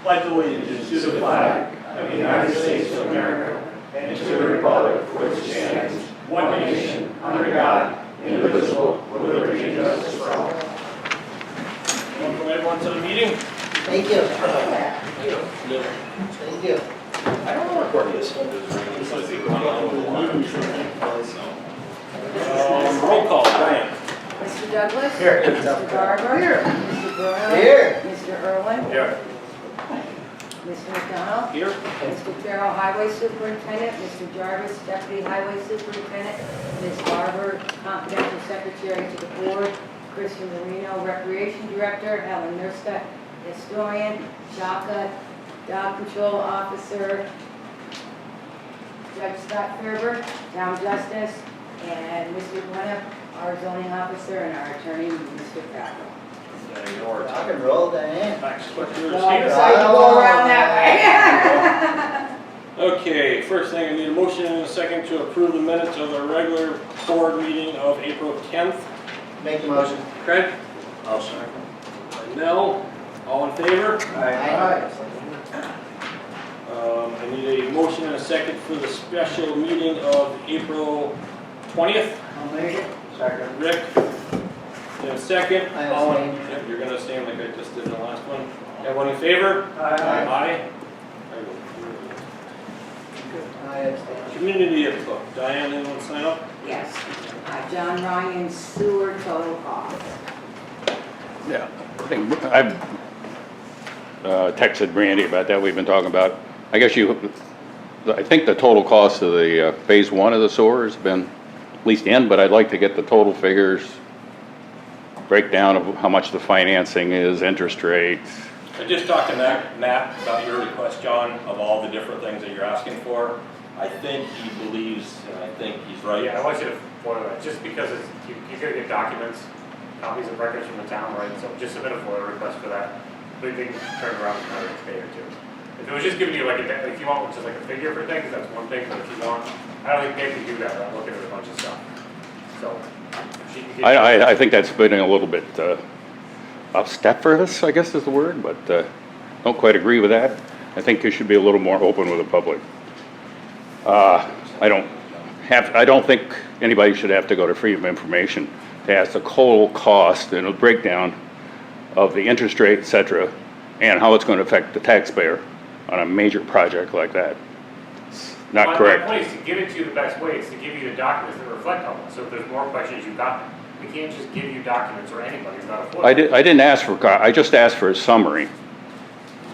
pledge allegiance to the flag of the United States of America and to the republic for which it stands, one nation, under God, indivisible, with liberty and justice for all. Welcome everyone to the meeting. Thank you. Thank you. I don't want to record this. Roll call, Diane. Mr. Douglas? Here. Mr. Garber? Here. Mr. Brown? Here. Mr. Irwin? Here. Mr. McDonald? Here. Mr. Farrell, Highway Superintendent. Mr. Jarvis, Deputy Highway Superintendent. Ms. Barber, Confidential Secretary to the Board. Christian Marino, Recreation Director. Helen Nurska, Historian. Shaka, Dog Control Officer. Judge Scott Ferber, Town Justice. And Mr. Gwinnett, our zoning officer, and our attorney, Mr. Farrell. Rock and roll, Diane. Thanks. What you So I decided to go around that way. Okay, first thing, I need a motion and a second to approve the minutes of the regular board meeting of April 10th. Make the motion. Craig? I'll second. Nell, all in favor? Aye. I need a motion and a second for the special meeting of April 20th. I'll make it. Second. Rick? And a second. I All in- abstain. Yep, you're gonna stand like I just did in the last one. Everyone in favor? Aye. Aye. I abstain. Community input. Diane, anyone sign up? Yes. John Ryan, sewer total cost. Yeah, I think I've texted Brandy about that. We've been talking about, I think the total cost of the phase one of the sewer has been at least in, but I'd like to get the total figures, breakdown of how much the financing is, interest rates. I just talked to Matt about your request, John, of all the different things that you're asking for. I think he believes, and I think he's right. Yeah, I want you to FOIL that, just because it's, you're gonna get documents, copies of records from the town, right? So just submit a FOIL request for that. But they can turn around in another day or two. If it was just giving you like if you want just like a figure for things, that's one thing, but if you want, I don't think they can do that without looking at a bunch of stuff. So, she can get I think that's been a little bit up step for us, I guess is the word, but don't quite agree with that. I think you should be a little more open with the public. I don't think anybody should have to go to Freedom of Information to ask the total cost and a breakdown of the interest rate, et cetera, and how it's going to affect the taxpayer on a major project like that. It's not correct. My point is to give it to you the best way, is to give you the documents that reflect on it. So if there's more questions, you've got them. We can't just give you documents or anybody, it's not a FOIL. I didn't ask for, I just asked for a summary.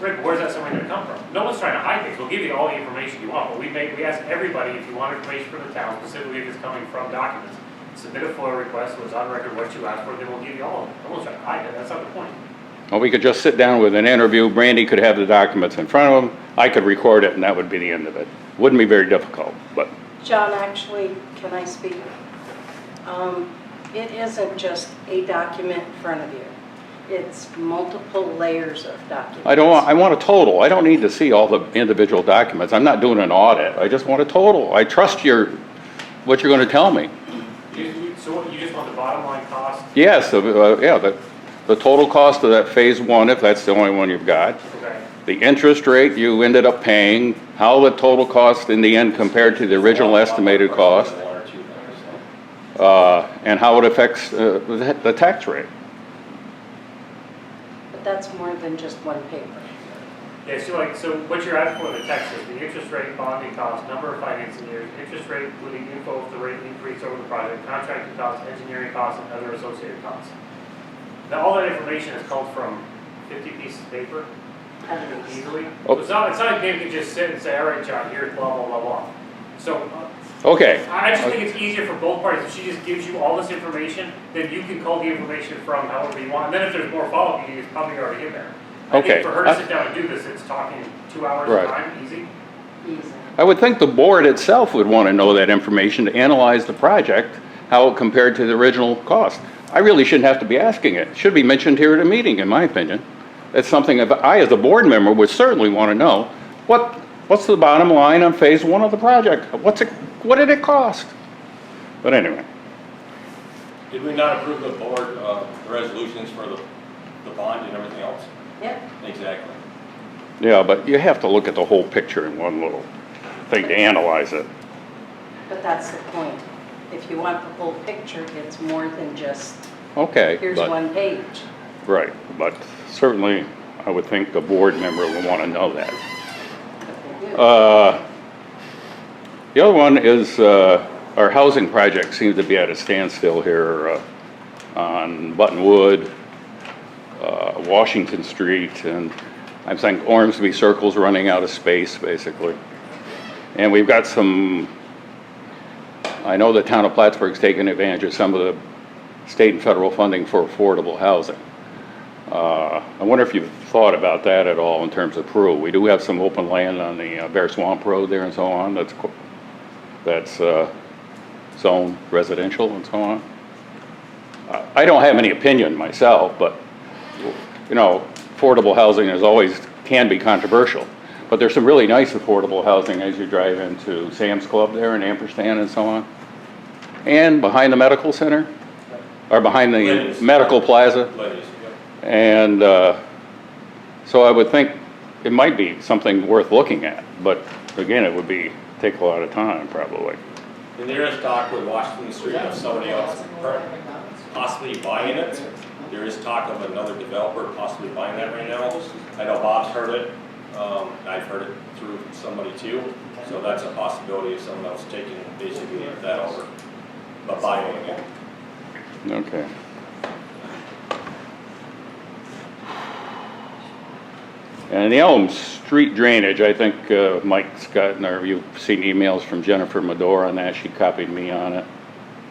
Rick, where's that summary gonna come from? No one's trying to hide things, we'll give you all the information you want, but we ask everybody if you want information from the town, specifically if it's coming from documents, submit a FOIL request, so it's on record what you asked for, then we'll give you all of it. No one's trying to hide it, that's not the point. Well, we could just sit down with an interview, Brandy could have the documents in front of him, I could record it, and that would be the end of it. Wouldn't be very difficult, but. John, actually, can I speak? It isn't just a document in front of you. It's multiple layers of documents. I want a total. I don't need to see all the individual documents. I'm not doing an audit. I just want a total. I trust what you're going to tell me. So what, you just want the bottom line cost? Yes, the total cost of that phase one, if that's the only one you've got. Okay. The interest rate you ended up paying, how the total cost in the end compared to the original estimated cost, and how it affects the tax rate. But that's more than just one paper. Yeah, so what you're asking for in the text is the interest rate, bonding cost, number of financing years, interest rate including info of the rate increase over the project, contracting costs, engineering costs, and other associated costs. Now, all that information is called from 50 pieces of paper, easily. Oh. So it's not like Dave can just sit and say, all right, John, here's blah, blah, blah, blah. So Okay. I just think it's easier for both parties. If she just gives you all this information, then you can call the information from however you want. And then if there's more follow-up, it's probably already in there. I Okay. think for her to sit down and do this, it's talking 2 hours Right. of time, easy. Easy. I would think the board itself would want to know that information to analyze the project, how it compared to the original cost. I really shouldn't have to be asking it. It should be mentioned here at a meeting, in my opinion. It's something that I, as a board member, would certainly want to know. What's the bottom line on phase one of the project? What did it cost? But anyway. Did we not approve the board, the resolutions for the bond and everything else? Yep. Exactly. Yeah, but you have to look at the whole picture in one little thing to analyze it. But that's the point. If you want the whole picture, it's more than just, Okay, here's but, one page. right, but certainly I would think a board member would want to know that. But they do. The other one is, our housing project seems to be at a standstill here, on Buttonwood, Washington Street, and I'm saying Ormsby Circle's running out of space, basically. And we've got some, I know the town of Plattsburgh's taken advantage of some of the state and federal funding for affordable housing. I wonder if you've thought about that at all in terms of Peru. We do have some open land on the Bear Swamp Road there and so on, that's zone residential and so on. I don't have any opinion myself, but, you know, affordable housing is always, can be controversial. But there's some really nice affordable housing as you drive into Sam's Club there in Ampersand and so on. And behind the medical center, or behind the Ladies. medical plaza. Ladies, yep. And so I would think it might be something worth looking at, but again, it would take a lot of time probably. And there is talk with Washington Street of somebody else possibly buying it. There is talk of another developer possibly buying that right now. I know Bob's heard it. I've heard it through somebody too. So that's a possibility of someone else taking basically that over, but buying it. Okay. And the Elm Street drainage, I think Mike's gotten, or you've seen emails from Jennifer Medora on that. She copied me on it.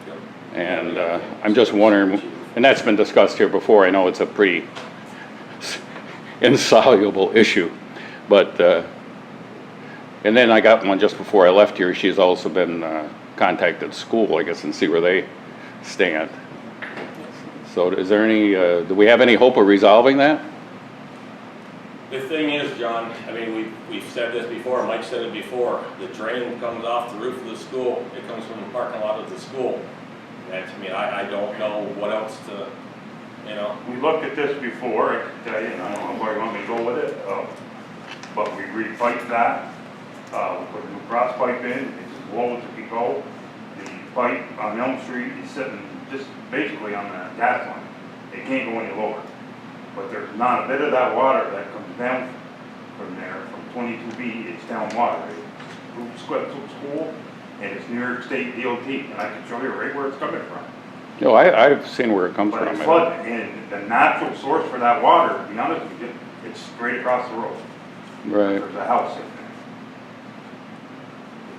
Yep. And I'm just wondering, and that's been discussed here before, I know it's a pretty insoluble issue, but, and then I got one just before I left here. She's also been contacted school, I guess, and see where they stand. So is there any, do we have any hope of resolving that? The thing is, John, I mean, we've said this before, Mike said it before, the drain comes off the roof of the school, it comes from the parking lot of the school. And to me, I don't know what else to, you know. We looked at this before, I can tell you, and I don't know where you want me to go with it, but we re-piped that, we put a new cross pipe in, it's as low as it can go. The pipe on Elm Street is sitting just basically on the gas line, it can't go any lower. But there's not a bit of that water that comes down from there, from 22B, it's town water. It's Square School, and it's New York State DOT, and I can show you right where it's coming from. No, I've seen where it comes But from. it's flooded, and the natural source for that water, to be honest with you, it's straight across the road. Right. There's a house in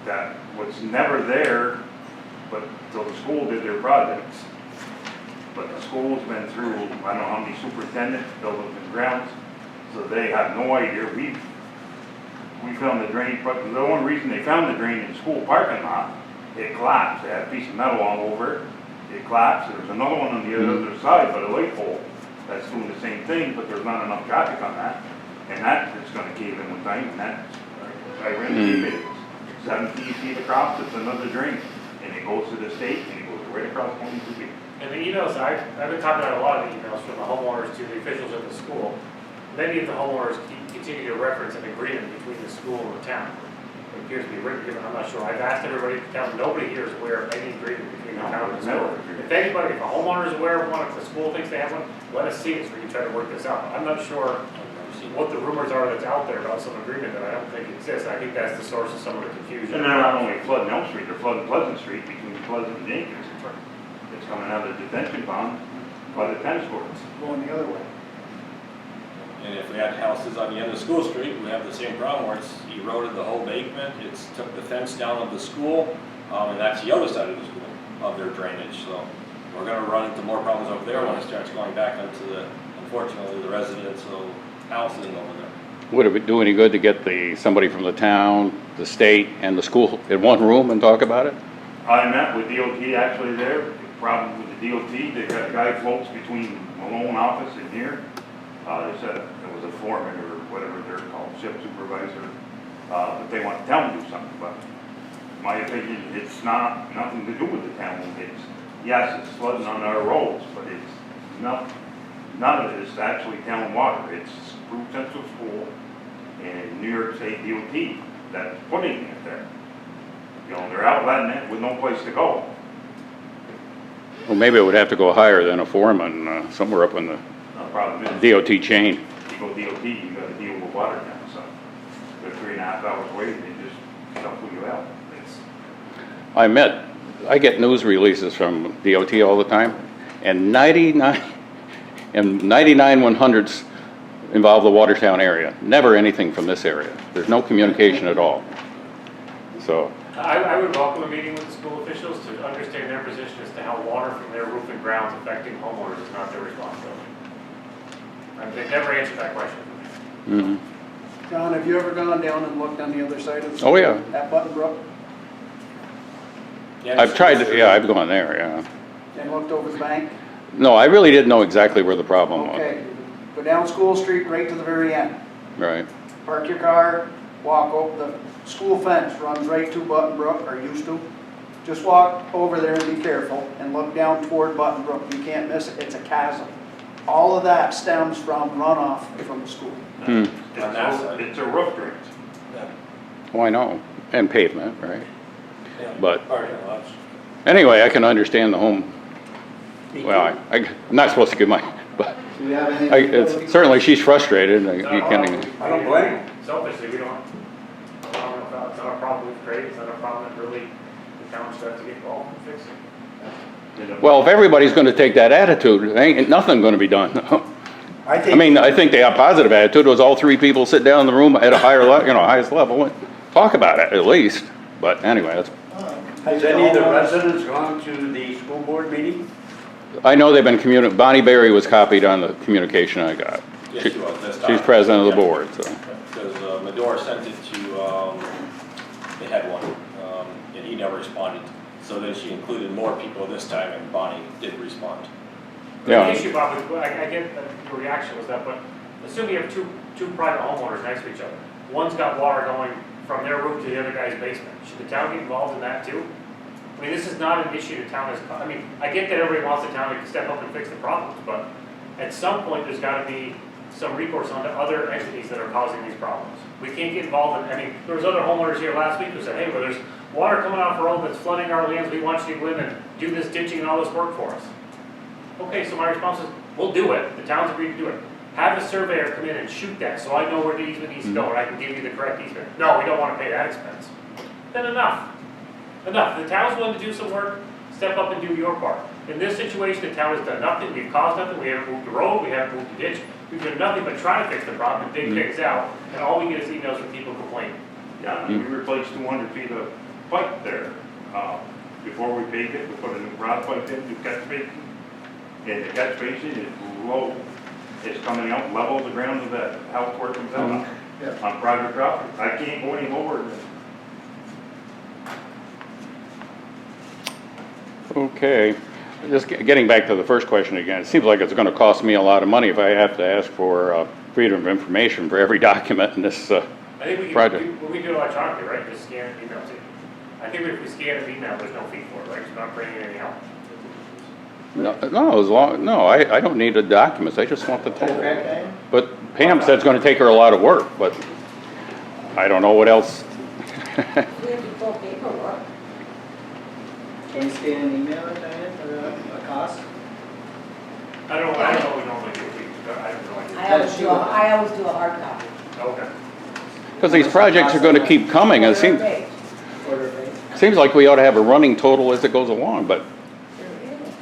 there. That was never there, but till the school did their projects. But the school's been through, I don't know how many superintendents, buildings and grounds, so they have no idea. We found the drain, but the only reason they found the drain in the school parking lot, it collapsed. They had a piece of metal all over it. It collapsed. There's another one on the other side, but a light pole that's doing the same thing, but there's not enough traffic on that. And that is gonna cave in with time, and that, I ran the it. 17 feet across, it's another drain. And it goes to the state, and it goes right across 22 feet. And the emails, I've been talking about a lot of the emails from the homeowners to the officials at the school. Many of the homeowners continue to reference an agreement between the school and the town. It appears to be written, I'm not sure. I've asked everybody at the town, nobody here is aware of any agreement between the town and the school. If anybody, if a homeowner is aware of one, if the school thinks they have one, let us see it so we can try to work this out. I'm not sure what the rumors are that's out there about some agreement that I don't think exists. I think that's the source of some of the confusion. And they're not only flooding Elm Street, they're flooding Pleasant Street between Pleasant and Jenkins. It's coming out of the detention pond by the tennis courts. Going the other way. And if we had houses on the end of School Street, we have the same problem where it's eroded the whole pavement, it's took the fence down of the school, and that's the other side of the school, of their drainage, so we're gonna run into more problems over there when it starts going back into the, unfortunately, the residential housing over there. Would it do any good to get somebody from the town, the state, and the school in one room and talk about it? I met with DOT actually there. The problem with the DOT, they got a guy floats between Malone office and here. They said it was a foreman or whatever they're called, shift supervisor, but they want the town to do something. But in my opinion, it's nothing to do with the town. It's, yes, it's flooding on our roads, but it's none of it is actually town water. It's through Central School, and never say DOT that's putting it there. You know, they're outletting it with no place to go. Well, maybe it would have to go higher than a foreman, somewhere up in the The problem is, DOT chain. you go DOT, you gotta deal with water now, so they're 3.5 hours away, they just shuffle you out. It's, I get news releases from DOT all the time, and 99 100s involve the Watertown area. Never anything from this area. There's no communication at all. So, I would welcome a meeting with the school officials to understand their position as to how water from their roof and grounds affecting homeowners is not their responsibility. And they've never answered that question. mhm. John, have you ever gone down and looked on the other side of the? Oh, yeah. At Button Brook Yeah, I've tried to, yeah, I've gone there, yeah. and looked over the bank? No, I really didn't know exactly where the problem was. Okay, go down School Street right to the very end. Right, Park your car, walk over, the school fence runs right to Button Brook, or used to. Just walk over there and be careful and look down toward Button Brook. You can't miss it, it's a chasm. All of that stems from runoff from the school. hmm, it's a roof drain. oh, I know, and pavement, right? Yeah. But- Parking lots. Anyway, I can understand the home, well, I'm not supposed to give my, but, Do we have any? it's, certainly she's frustrated, you can't even, I don't blame them. Selfishly, we don't, it's not a problem we've created, it's not a problem that really the town should have to get involved in fixing. well, if everybody's gonna take that attitude, ain't nothing gonna be done. I I think, mean, I think the positive attitude was all three people sit down in the room at a higher highest level and talk about it at least. But anyway, that's, Has any of the residents gone to the school board meeting? I know they've been Bonnie Berry was copied on the communication I got. Yes, She- she was, this She's time. president of the Yeah. board, so. Because Medora sent it to, they had one, and he never responded. So then she included more people this time, and Bonnie did respond. Yeah. The issue, Bob, is, I get that your reaction was that, but assume you have two private homeowners next to each other. One's got water going from their roof to the other guy's basement. Should the town get involved in that too? I mean, this is not an issue the town has, I mean, I get that everybody wants the town to step up and fix the problems, but at some point, there's gotta be some recourse onto other entities that are causing these problems. We can't get involved in, I mean, there was other homeowners here last week who said, hey, well, there's water coming out for road that's flooding our lands, we want you to go in and do this ditching and all this work for us. Okay, so my response is, we'll do it, the town's agreed to do it. Have a surveyor come in and shoot that, so I know where the easement needs to go, and I can give you the correct easement. No, we don't wanna pay that expense. Then enough. Enough, the town's willing to do some work, step up and do your part. In this situation, the town has done nothing, we've caused nothing, we haven't moved the road, we haven't moved the ditch, we've done nothing but try to fix the problem and dig things out, and all we get is emails from people complaining. Yeah, we replaced 200 feet of pipe there. Before we paved it, we put a new rod pipe in, new catch basin. And the catch basin is low. It's coming out level the ground of that house where it comes out on private property. I can't go any lower than Okay, just getting back to the first question again, it seems like it's gonna cost me a lot of money if I have to ask for freedom of information for every document in this, I think we Project. can, we do it electronically, right, just scan and email it to you. I think if we scan and email, there's no fee for it, right, it's not bringing anything out. no, I don't need the documents, I just want the total. Okay. But Pam said it's gonna take her a lot of work, but I don't know what else. We have to pull paperwork. Can you scan an email it, Diane, for a cost? I don't know what we normally do, I have no idea. I always do a hard copy. Okay. Because these projects are gonna keep coming, and Quarter page. Order rate? seems like we ought to have a running total as it goes along, but There is.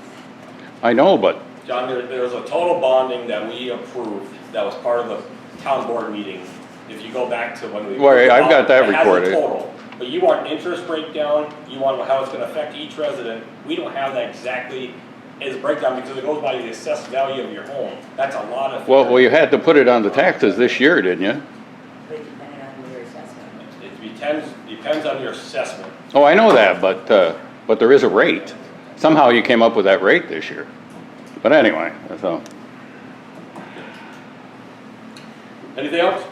I know, but, John, there was a total bonding that we approved, that was part of the town board meeting. If you go back to when we. Right, I've got that it has a recorded. total. But you want interest breakdown, you want how it's gonna affect each resident. We don't have that exactly as a breakdown because it goes by the assessed value of your home. That's a lot of. well, you had to put it on the taxes this year, didn't you? But depending on your assessment. It depends on your assessment. Oh, I know that, but there is a rate. Somehow you came up with that rate this year. But anyway, so, Anything else?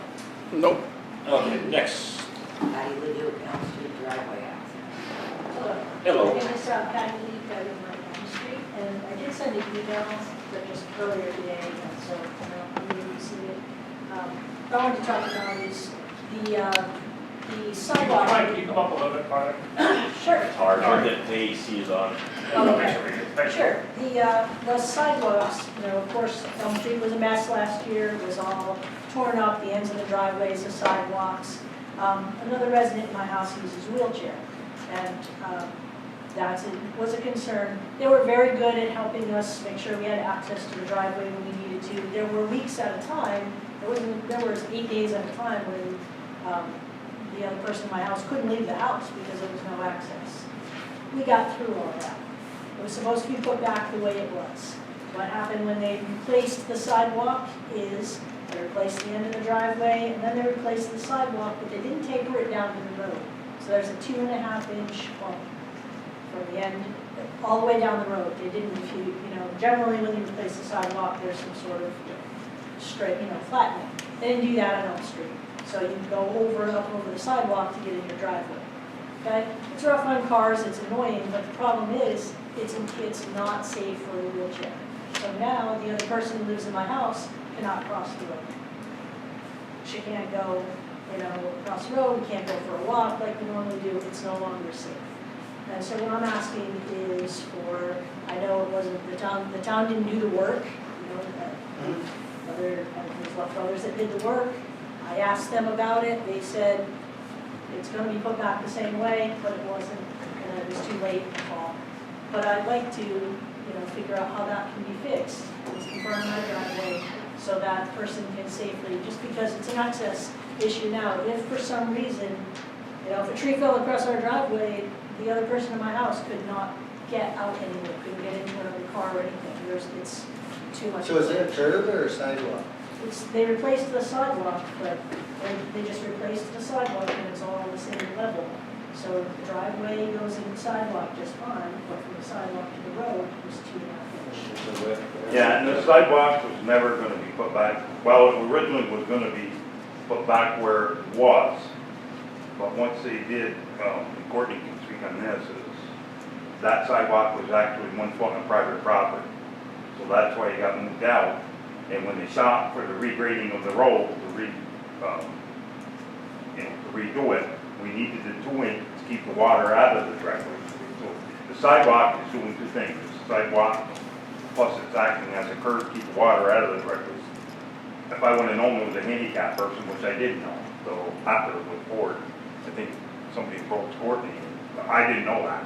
nope. Okay, next. How do you do it, Elm Street driveway access? Hello. My name is Patty Lee, I live on Elm Street, and I did send an email, but just earlier today, and so I don't know if you see it. I wanted to talk about is the sidewalk. Mike, can you come up a little bit farther? Sure. It's hard, the AC is on. Okay. Sure. The sidewalks, you know, of course, Elm Street was a mess last year. It was all torn up, the ends of the driveways, the sidewalks. Another resident in my house uses a wheelchair, and was a concern. They were very good at helping us make sure we had access to the driveway when we needed to. There were weeks at a time, there was 8 days at a time when the other person in my house couldn't leave the house because there was no access. We got through all that. It was supposed to be put back the way it was. What happened when they replaced the sidewalk is they replaced the end of the driveway and then they replaced the sidewalk, but they didn't taper it down to the road. So there's a 2.5-inch bump from the end all the way down the road. They didn't, if you know, generally when you replace the sidewalk, there's some sort of straight, flattening. They didn't do that on Elm Street. So you go up over the sidewalk to get in your driveway. Okay? It's rough on cars, it's annoying, but the problem is, it's not safe for a wheelchair. So now, the other person who lives in my house cannot cross the road. She can't go, across the road, we can't go for a walk like we normally do, it's no longer safe. And so what I'm asking is for, I know it wasn't, the town didn't do the work, there's left others that did the work. I asked them about it, they said it's going to be put back the same way, but it wasn't, and it was too late in the fall. But I'd like to, figure out how that can be fixed. It's confirmed my driveway, so that person can safely, just because it's an access issue now. If for some reason, if a tree fell across our driveway, the other person in my house could not get out anywhere, couldn't get into another car or anything. It's too much. So is it a curb or a sidewalk? They replaced the sidewalk, but they just replaced the sidewalk and it's all on the same level. So the driveway goes in the sidewalk just fine, but from the sidewalk to the road was 2.5 inches. Yeah, and the sidewalk was never gonna be put back, well, it originally was gonna be put back where it was. But once they did, Courtney can speak on this, is that sidewalk was actually 1 foot on private property. So that's why it got moved out. And when they stopped for the regrading of the road, to redo it, we needed the 2 inch to keep the water out of the driveway. So the sidewalk is doing 2 things. The sidewalk, plus it's acting as a curb to keep the water out of the driveway. If I would have known it was a handicapped person, which I didn't know, so after it was poured, I think somebody approached Courtney, but I didn't know that.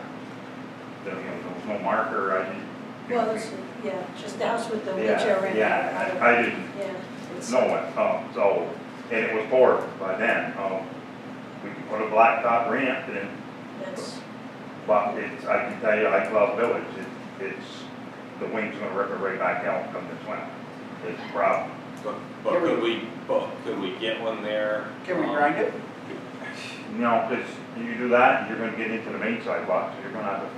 There was no marker, I didn't. Well, just the house with the wheelchair ramp. Yeah, I didn't know it, so, and it was poured by then. We could put a blacktop ramp in, but I can tell you, I Love Village, the wing's gonna rip it right back out come this winter. It's a problem. But could we get one there? Can we grind it? No, because you do that, you're gonna get into the main sidewalk, so you're gonna have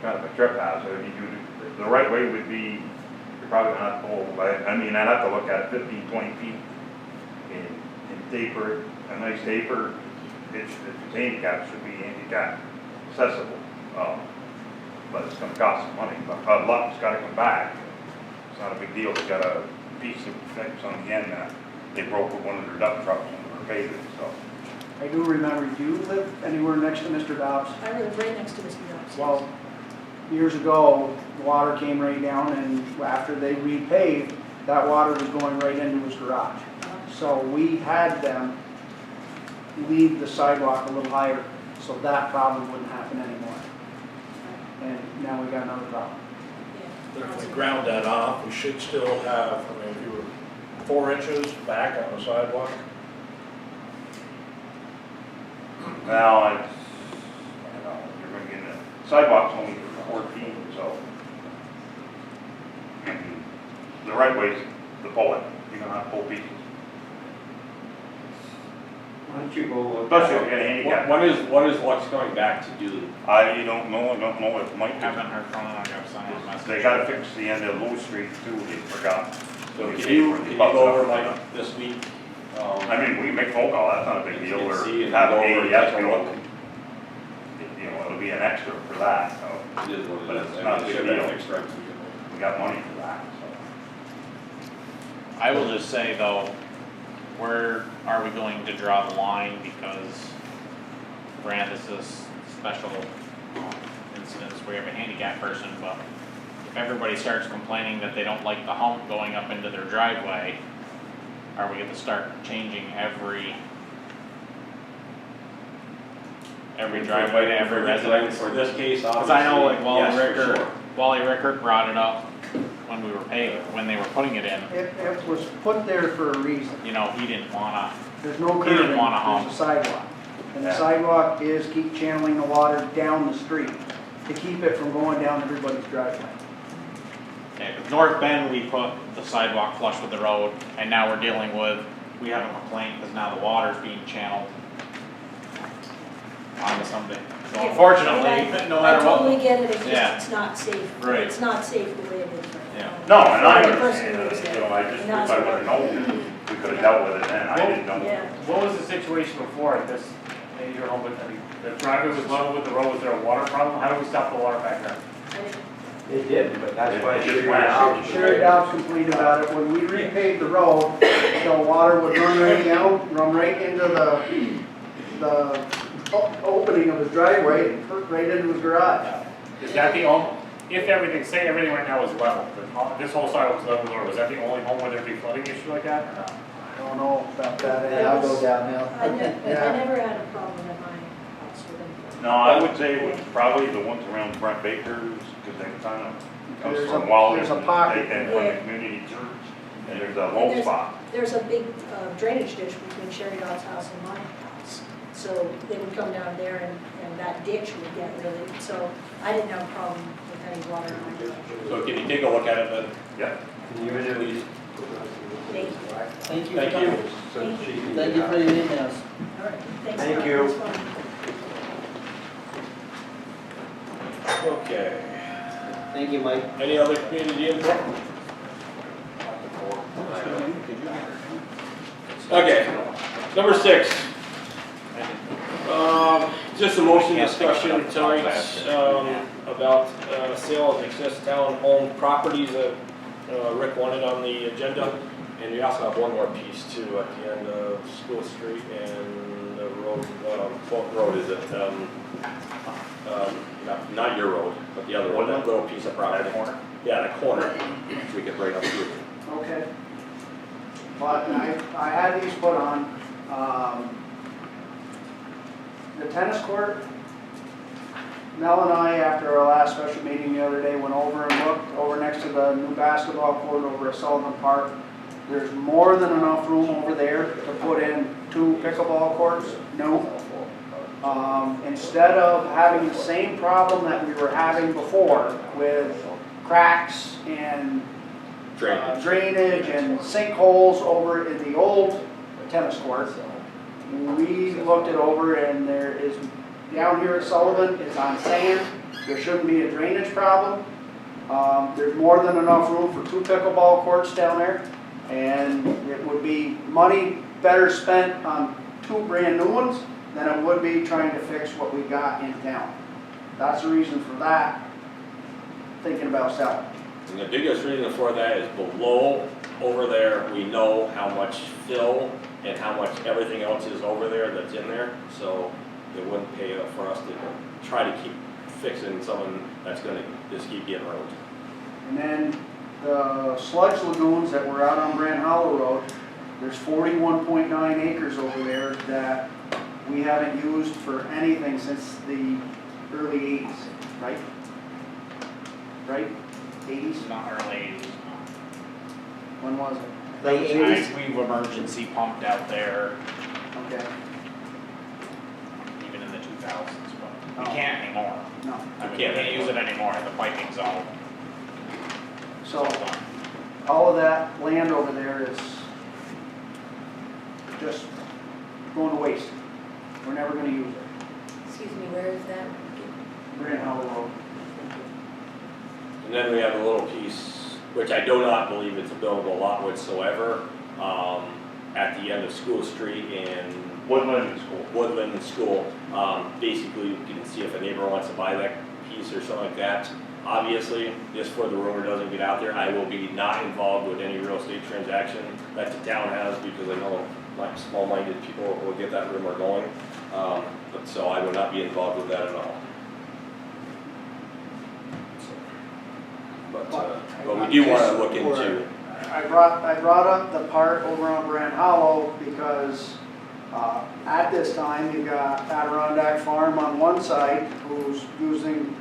kind of a trip hazard. If you do, the right way would be, you're probably gonna have to pull, I'd have to look at it 15, 20 feet and taper it, a nice taper. If it's handicapped, should be handicap accessible. But it's gonna cost some money, but luck's gotta come back. It's not a big deal, they got a piece of fence on the end that they broke with one of their dump trucks when they were paving, so. I do remember, do you live anywhere next to Mr. Dobbs? I live right next to Mr. Dobbs. Well, years ago, the water came right down, and after they repaved, that water was going right into his garage. So we had them leave the sidewalk a little higher, so that problem wouldn't happen anymore. And now we got another problem. If we ground that off, we should still have, if you were 4 inches back on the sidewalk. Now, I don't know, you're gonna get the sidewalk's only 14, so. The right way's the bullet, you're gonna have full pieces. Why don't you go? Especially if you get a handicap. What is what's going back to do? I don't know if Mike. Haven't heard from them, I got signed on message. They gotta fix the end of Lewis Street too, they forgot. So can you go over like this week? I mean, we can make phone call, that's not a big deal, You can or see and have go over a, and yes, take a look. it'll be an extra for that, so. It is what But it it's is. not I a mean, big it should deal. be fixed right. We got money for that, so. I will just say though, where are we going to draw the line? Because granted, this is special incidents where you have a handicapped person, but if everybody starts complaining that they don't like the hump going up into their driveway, are we gonna start changing every driveway to every residence? For this case, Because I know like obviously, Wally Rickard brought it up when we were paying, when they were putting it in. It was put there for a reason. You know, he didn't wanna, There's no He didn't curving, want a hump. there's a sidewalk. And the Yeah. sidewalk is keep channeling the water down the street to keep it from going down everybody's driveway. okay, 'cause North Bend, we put the sidewalk flush with the road, and now we're dealing with, we have a complaint because now the water's being channeled onto something. So Yeah, unfortunately, and no matter I totally what. get it, it's Yeah. just, it's not safe. Right. It's not safe the way it is right Yeah. now. No, and I For the person understand who lives that, there. you know, I just, And if that's I what- would've known, we could've dealt with it then, I didn't know. Yeah. What was the situation before this, maybe your home, I mean, the driveway was level with the road, was there a water problem? How do we stop the water back there? I didn't- It did, but that's why It it's just figured went out. out. Sherry Dow's complained about it, when we repaved the road, the water would run right down, run right into the opening of his driveway, and right into his garage. Is that the only, if everything, say everything right now is level, this whole side was level, or was that the only home where there'd be flooding issue like that, or not? I don't know about that. Yeah, I'll go downhill. I Yeah. never had a problem at my house with anything. No, I would say it was probably the ones around Brent Baker's, because they kind of, comes There's from a- Wally, there's a pocket. they came from Yeah. the community church, and there's a low there's- spot. There's a big drainage ditch between Sherry Dog's house and my house. So they would come down there and that ditch would get really, so I didn't have a problem with any water in my direction. So can you take a look at it then? Yeah. Can you really- Thank you. Thank you for Thank you. coming. So she can- Thank you for your emails. All right, thanks. Thank Bob. you. That's fine. Okay. Thank you, Mike. Any other community input? Okay, number 6. Just a motion discussion tonight, about, sale of excess town-owned properties that, Rick wanted on the agenda. And we also have one more piece too at the end of School Street and the road, what road is it? Not your road, but the other one, that little piece of property. That corner? Yeah, the corner, which we could bring up here. Okay. But I had these put on, the tennis court. Mel and I, after our last special meeting the other day, went over and looked over next to the new basketball court over at Sullivan Park. There's more than enough room over there to put in 2 pickleball courts. No. Instead of having the same problem that we were having before with cracks and drainage and sinkholes over in the old tennis court, we looked it over and there is, down here at Sullivan, it's on sand. There shouldn't be a drainage problem. There's more than enough room for 2 pickleball courts down there. And it would be money better spent on 2 brand new ones than it would be trying to fix what we got in town. That's the reason for that, thinking about selling. And the biggest reason for that is below, over there, we know how much fill and how much everything else is over there that's in there. So it wouldn't pay for us to try to keep fixing something that's gonna just keep getting ruined. And then the sludge lagoons that were out on Brand Hollow Road, there's 41.9 acres over there that we haven't used for anything since the early 80s, right? Right? 80s? Not early 80s. When was it? Late 80s? We've emergency pumped out there Okay, even in the 2000s, but we Oh. can't anymore. no. I mean, we can't use it anymore, the piping's all So done. all of that land over there is just going to waste. We're never going to use it. Excuse me, where is that? Brand Hollow Road. And then we have a little piece, which I do not believe it's a buildable lot whatsoever, at the end of School Street and Woodland School. Woodland School. Basically, you can see if a neighbor wants to buy that piece or something like that. Obviously, just for the rumor doesn't get out there, I will be not involved with any real estate transaction that the town has, because I know like small-minded people will get that rumor going. But so I would not be involved with that at all. But we do want to look into. I brought up the part over on Brand Hollow because at this time, you got Adirondack Farm on one side who's using,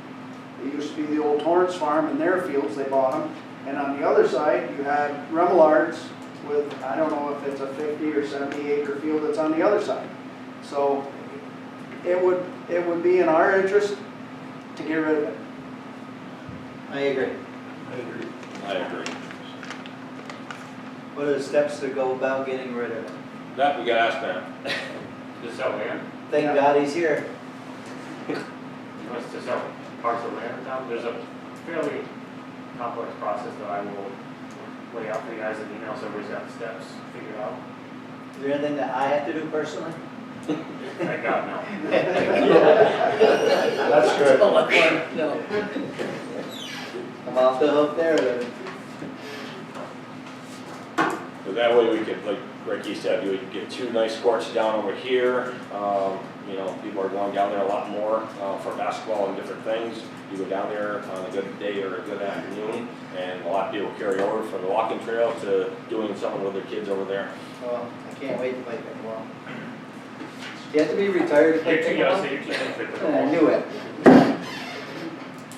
it used to be the old Torrance Farm in their fields, they bought them. And on the other side, you had Remelard's with, I don't know if it's a 50 or 70 acre field that's on the other side. So it would be in our interest to get rid of it. I agree. I agree. What are the steps to go about getting rid of it? That we gotta ask them. To sell land, Thank God he's here. he wants to sell parts of land in town, there's a fairly complex process that I will lay out for you guys in email, so everybody's got the steps figured out. Is there anything that I have to do personally? Thank God, no. That's good. No. I'm off the hook there then. But that way we could, like Ricky said, we could get 2 nice courts down over here. You know, people are going down there a lot more for basketball and different things. You go down there on a good day or a good afternoon, and a lot of people carry over from the walking trail to doing something with their kids over there. Well, I can't wait to play pickleball. You have to be retired to play pickleball? You can't fit the I knew it.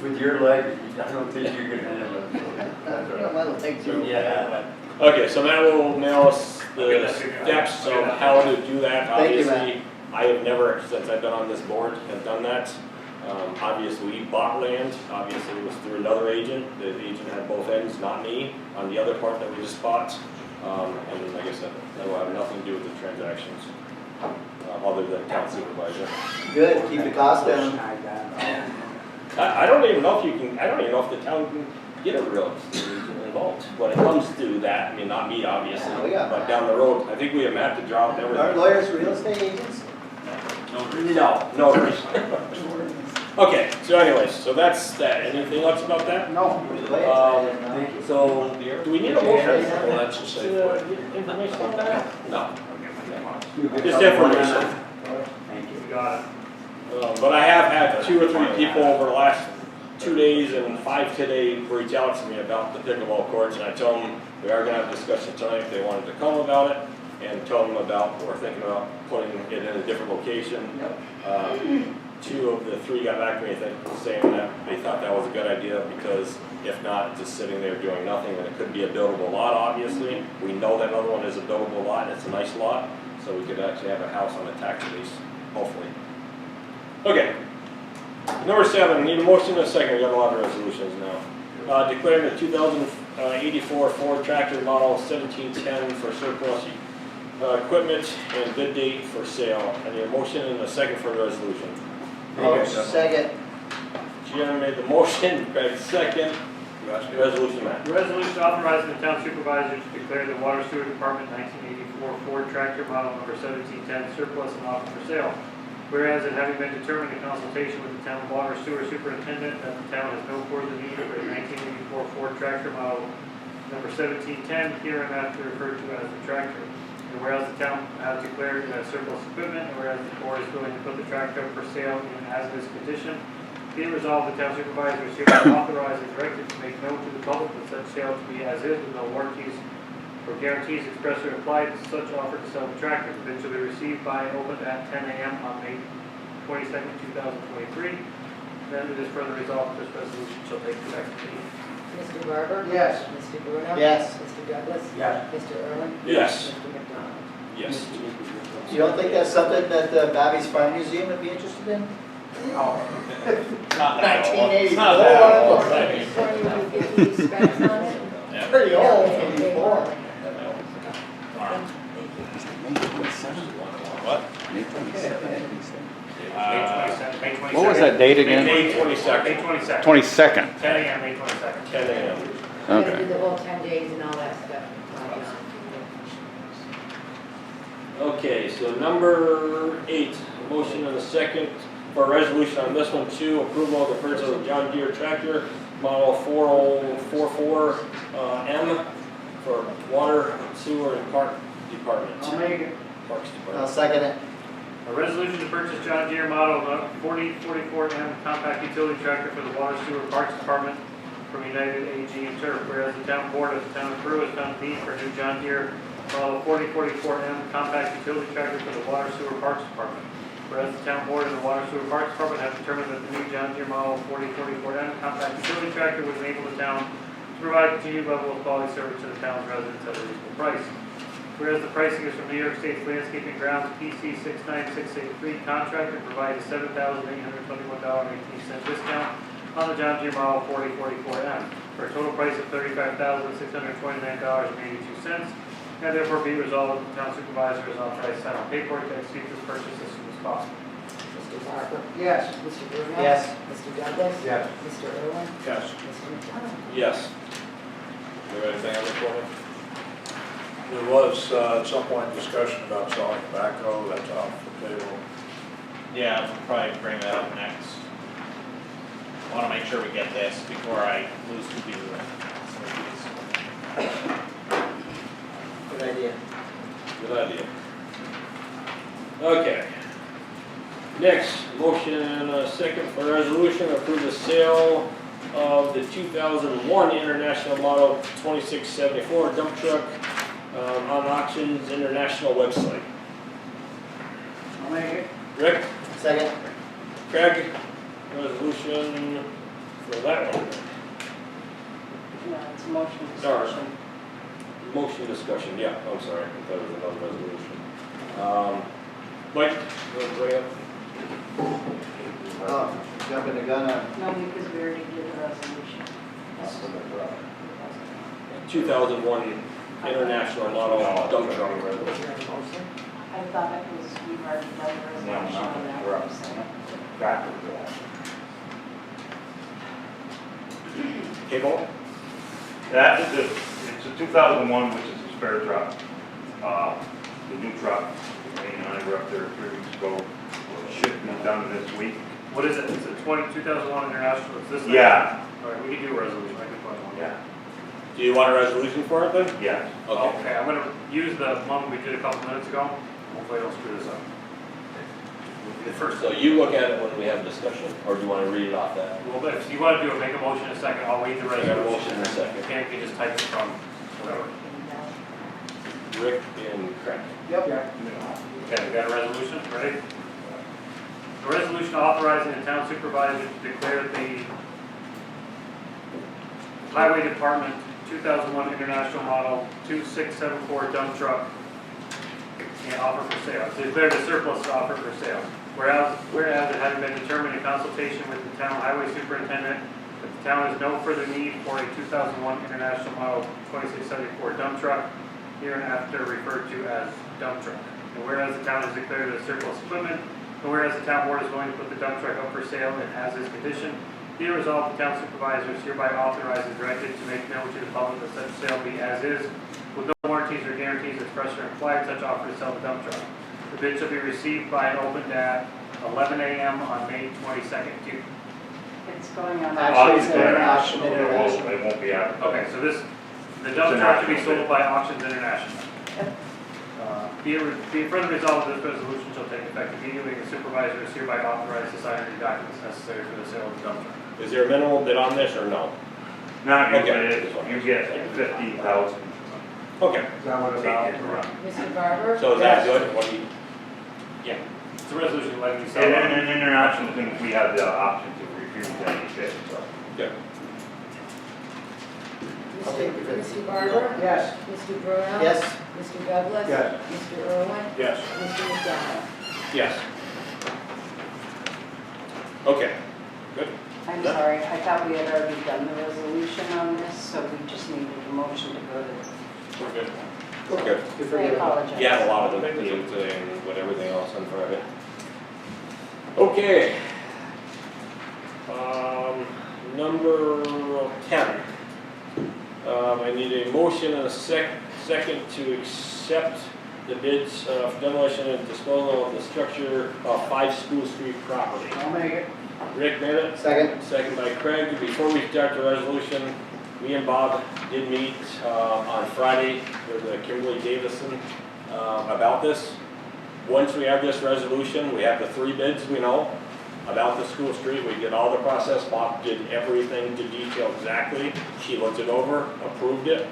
With your leg, I don't think you're gonna handle it. My legs are. Yeah. Okay, so that will nail us the steps of how to do that. Thank you, Matt. Obviously, I have never, since I've been on this board, have done that. Obviously, we bought land. Obviously, it was through another agent. The agent had both ends, not me, on the other part that we just bought. And like I said, that will have nothing to do with the transactions, other than town supervisor. Good, keep the cost down. I don't even know if you can, I don't even know if the town can get a real estate agent involved when it comes to that. I mean, not me, obviously, Yeah, we got but that. down the road, I think we have Matt to draw up everything. Aren't lawyers real estate agents? No. Okay, so anyways, so that's that. Anything else about that? No. So, do we need a motion? Well, that's a safe way. To get information on that? No. Just information. You got it. But I have had 2 or 3 people over the last 2 days and 5 today reach out to me about the pickleball courts, and I tell them we are gonna have a discussion tonight if they wanted to come about it, and tell them about, we're thinking about putting it in a different location. 2 of the 3 got back to me, I think, saying that they thought that was a good idea, because if not, just sitting there doing nothing, and it could be a buildable lot, obviously. We know that other one is a buildable lot, it's a nice lot, so we could actually have a house on the tax lease, hopefully. Okay. Number 7, need a motion and a second. We got a lot of resolutions now. Declaring the 2084 Ford tractor model 1710 for surplus equipment and bid date for sale. I need a motion and a second for the resolution. Second. Jim made the motion, Craig second. Resolution, Matt. Resolution authorizing the town supervisor to declare the water sewer department 1984 Ford tractor model number 1710 surplus and offer for sale. Whereas it having been determined in consultation with the town water sewer superintendent that the town has no further need for a 1984 Ford tractor model number 1710, hereinafter referred to as the tractor. And whereas the town has declared it as surplus equipment, and whereas the board is willing to put the tractor up for sale in as-is condition, be it resolved the town supervisor is hereby authorized and directed to make known to the public that such sale to be as is with no warranties or guarantees expressed or implied to such offer to sell the tractor, bid shall be received by and opened at 10 a.m. on May 22nd, 2023. Then it is further resolved that this resolution shall take effect immediately. Mr. Barber? Yes. Mr. Bruno? Yes. Mr. Douglas? Yes. Mr. Irwin? Yes. Mr. McDonald? Yes. You don't think that's something that Bobby's Farm Museum would be interested in? Not 1984. Not that old. Before you give me specs on it? Pretty old. Okay. What? May 22nd. What was that date again? May May 22nd. 22nd. 22nd. 10 a.m. May 22nd. 10 a.m. We're gonna Okay. do the whole 10 days and all that stuff. Okay, so number 8, motion and a second for a resolution on this one too, approval of the purchase of the John Deere tractor model 4044 M for water, sewer, and park department. I'll make it. Parks I'll Department. second it. A resolution to purchase John Deere model 4044M compact utility tractor for the Water Sewer Parks Department from United AG and Turf, whereas the town board of the town of Peru has found need for a new John Deere model 4044M compact utility tractor for the Water Sewer Parks Department. Whereas the town board and the Water Sewer Parks Department have determined that the new John Deere model 4044M compact utility tractor would enable the town to provide continued level of quality service to the town's residents at a reasonable price. Whereas the pricing is from New York State's Landscaping Grounds PC 69683 contract and provides a $7,821.18 discount on the John Deere model 4044M for a total price of $35,629.82. Now therefore be resolved that the town supervisor is authorized to sign on paperwork to execute this purchase as soon as possible. Mr. Barber? Yes. Mr. Bruno? Yes. Mr. Douglas? Yes. Mr. Irwin? Yes. Mr. McDonald? Yes. Do you have anything on the corner? There was at some point discussion about selling tobacco, that's off the table. Yeah, we'll probably bring that up next. I want to make sure we get this before I lose two people. Good idea. Good idea. Okay. Next, motion and a second for resolution to approve the sale of the 2001 International Model 2674 dump truck on Auctions International website. I'll make it. Rick, Second. Craig, resolution for that one. Yeah, it's a motion Sorry. discussion. Motion discussion, yeah, I'm sorry, I thought it was another resolution. Mike, you want to bring up? Oh, jumping the gun on. No, because we already did the resolution. 2001 International Model dump truck. I thought it was, we've already done the resolution on that. we're up. so. Backwards to that. Cable? That is it's a 2001, which is a spare truck. The new truck, Wayne and I were up there 3 weeks ago. It should be done this week. What is it? It's a 2001 International, is this? the- Yeah, All right, we can do a resolution, I can put one. yeah, Do you want a resolution for it then? yeah. Okay, I'm gonna use the one we did a couple minutes ago. Hopefully I don't screw this up. The first, so you look at it when we have a discussion, or do you want to read it off that? Well, if you want to do it, make a motion in a second, I'll wait the I got a resolution. motion in a second. If you can just type it from whatever. Rick and Craig. Yep. Okay, we got a resolution, ready? A resolution authorizing the town supervisor to declare the Highway Department 2001 International Model 2674 dump truck and offer for sale. To declare the surplus to offer for sale. Whereas it having been determined in consultation with the town highway superintendent that the town has no further need for a 2001 International Model 2674 dump truck, hereinafter referred to as dump truck. And whereas the town has declared it as surplus equipment, and whereas the town board is going to put the dump truck up for sale and as is conditioned, be it resolved, the town supervisor is hereby authorized and directed to make known to the public that such sale be as is, with no warranties or guarantees expressed or implied, such offer to sell the dump truck. The bid shall be received by and opened at 11 a.m. on May 22nd. It's going on. Actually, it's auction. going to Auction It International. won't be out. Okay, so the It's dump an truck to be auction sold bid. by Auctions International. Be it further resolved that this resolution shall take effect immediately, and the supervisor is hereby authorized to sign any documents necessary for the sale of the dump truck. Is there a minimum bid on this or no? Not you, Okay. you get 50,000. Okay, Is that what it's all? Mr. Barber? so is that good? What do you, Yeah, it's a resolution letting you sell. And then in international things, we have the option to refuse any bid, so. good. Mr. Barber? Yes. Mr. Bruno? Yes. Mr. Douglas? Yes. Mr. Irwin? Yes. Mr. McDonald? Yes. Okay, good. I'm sorry, I thought we had already done the resolution on this, so we just needed a motion to go to. We're good. We're good. I apologize. You have a lot of them to do today and with everything else in front of it. Okay. Number 10. I need a motion and a second to accept the bids for demolition and disposal of the structure of 5 School Street property. I'll make it. Rick made it, Second. second by Craig. Before we start the resolution, me and Bob did meet on Friday with Kimberly Davison about this. once we have this resolution, we have the 3 bids we know about the school street, we did all the process, Bob did everything to detail exactly, she looked it over, approved it.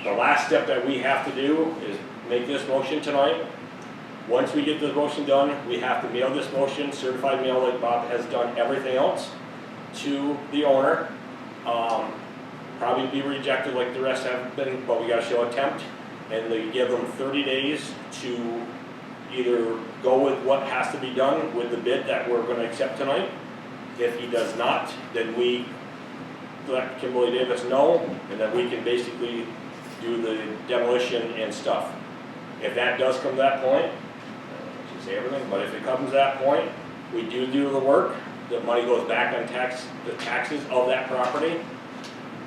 The last step that we have to do is make this motion tonight. Once we get this motion done, we have to mail this motion, certified mail like Bob has done everything else, to the owner. Probably be rejected like the rest have been, but we gotta show attempt. And they give them 30 days to either go with what has to be done with the bid that we're gonna accept tonight. If he does not, then we let Kimberly Davis know, and then we can basically do the demolition and stuff. If that does come to that point, I should say everything, but if it comes to that point, we do the work, the money goes back on the taxes of that property.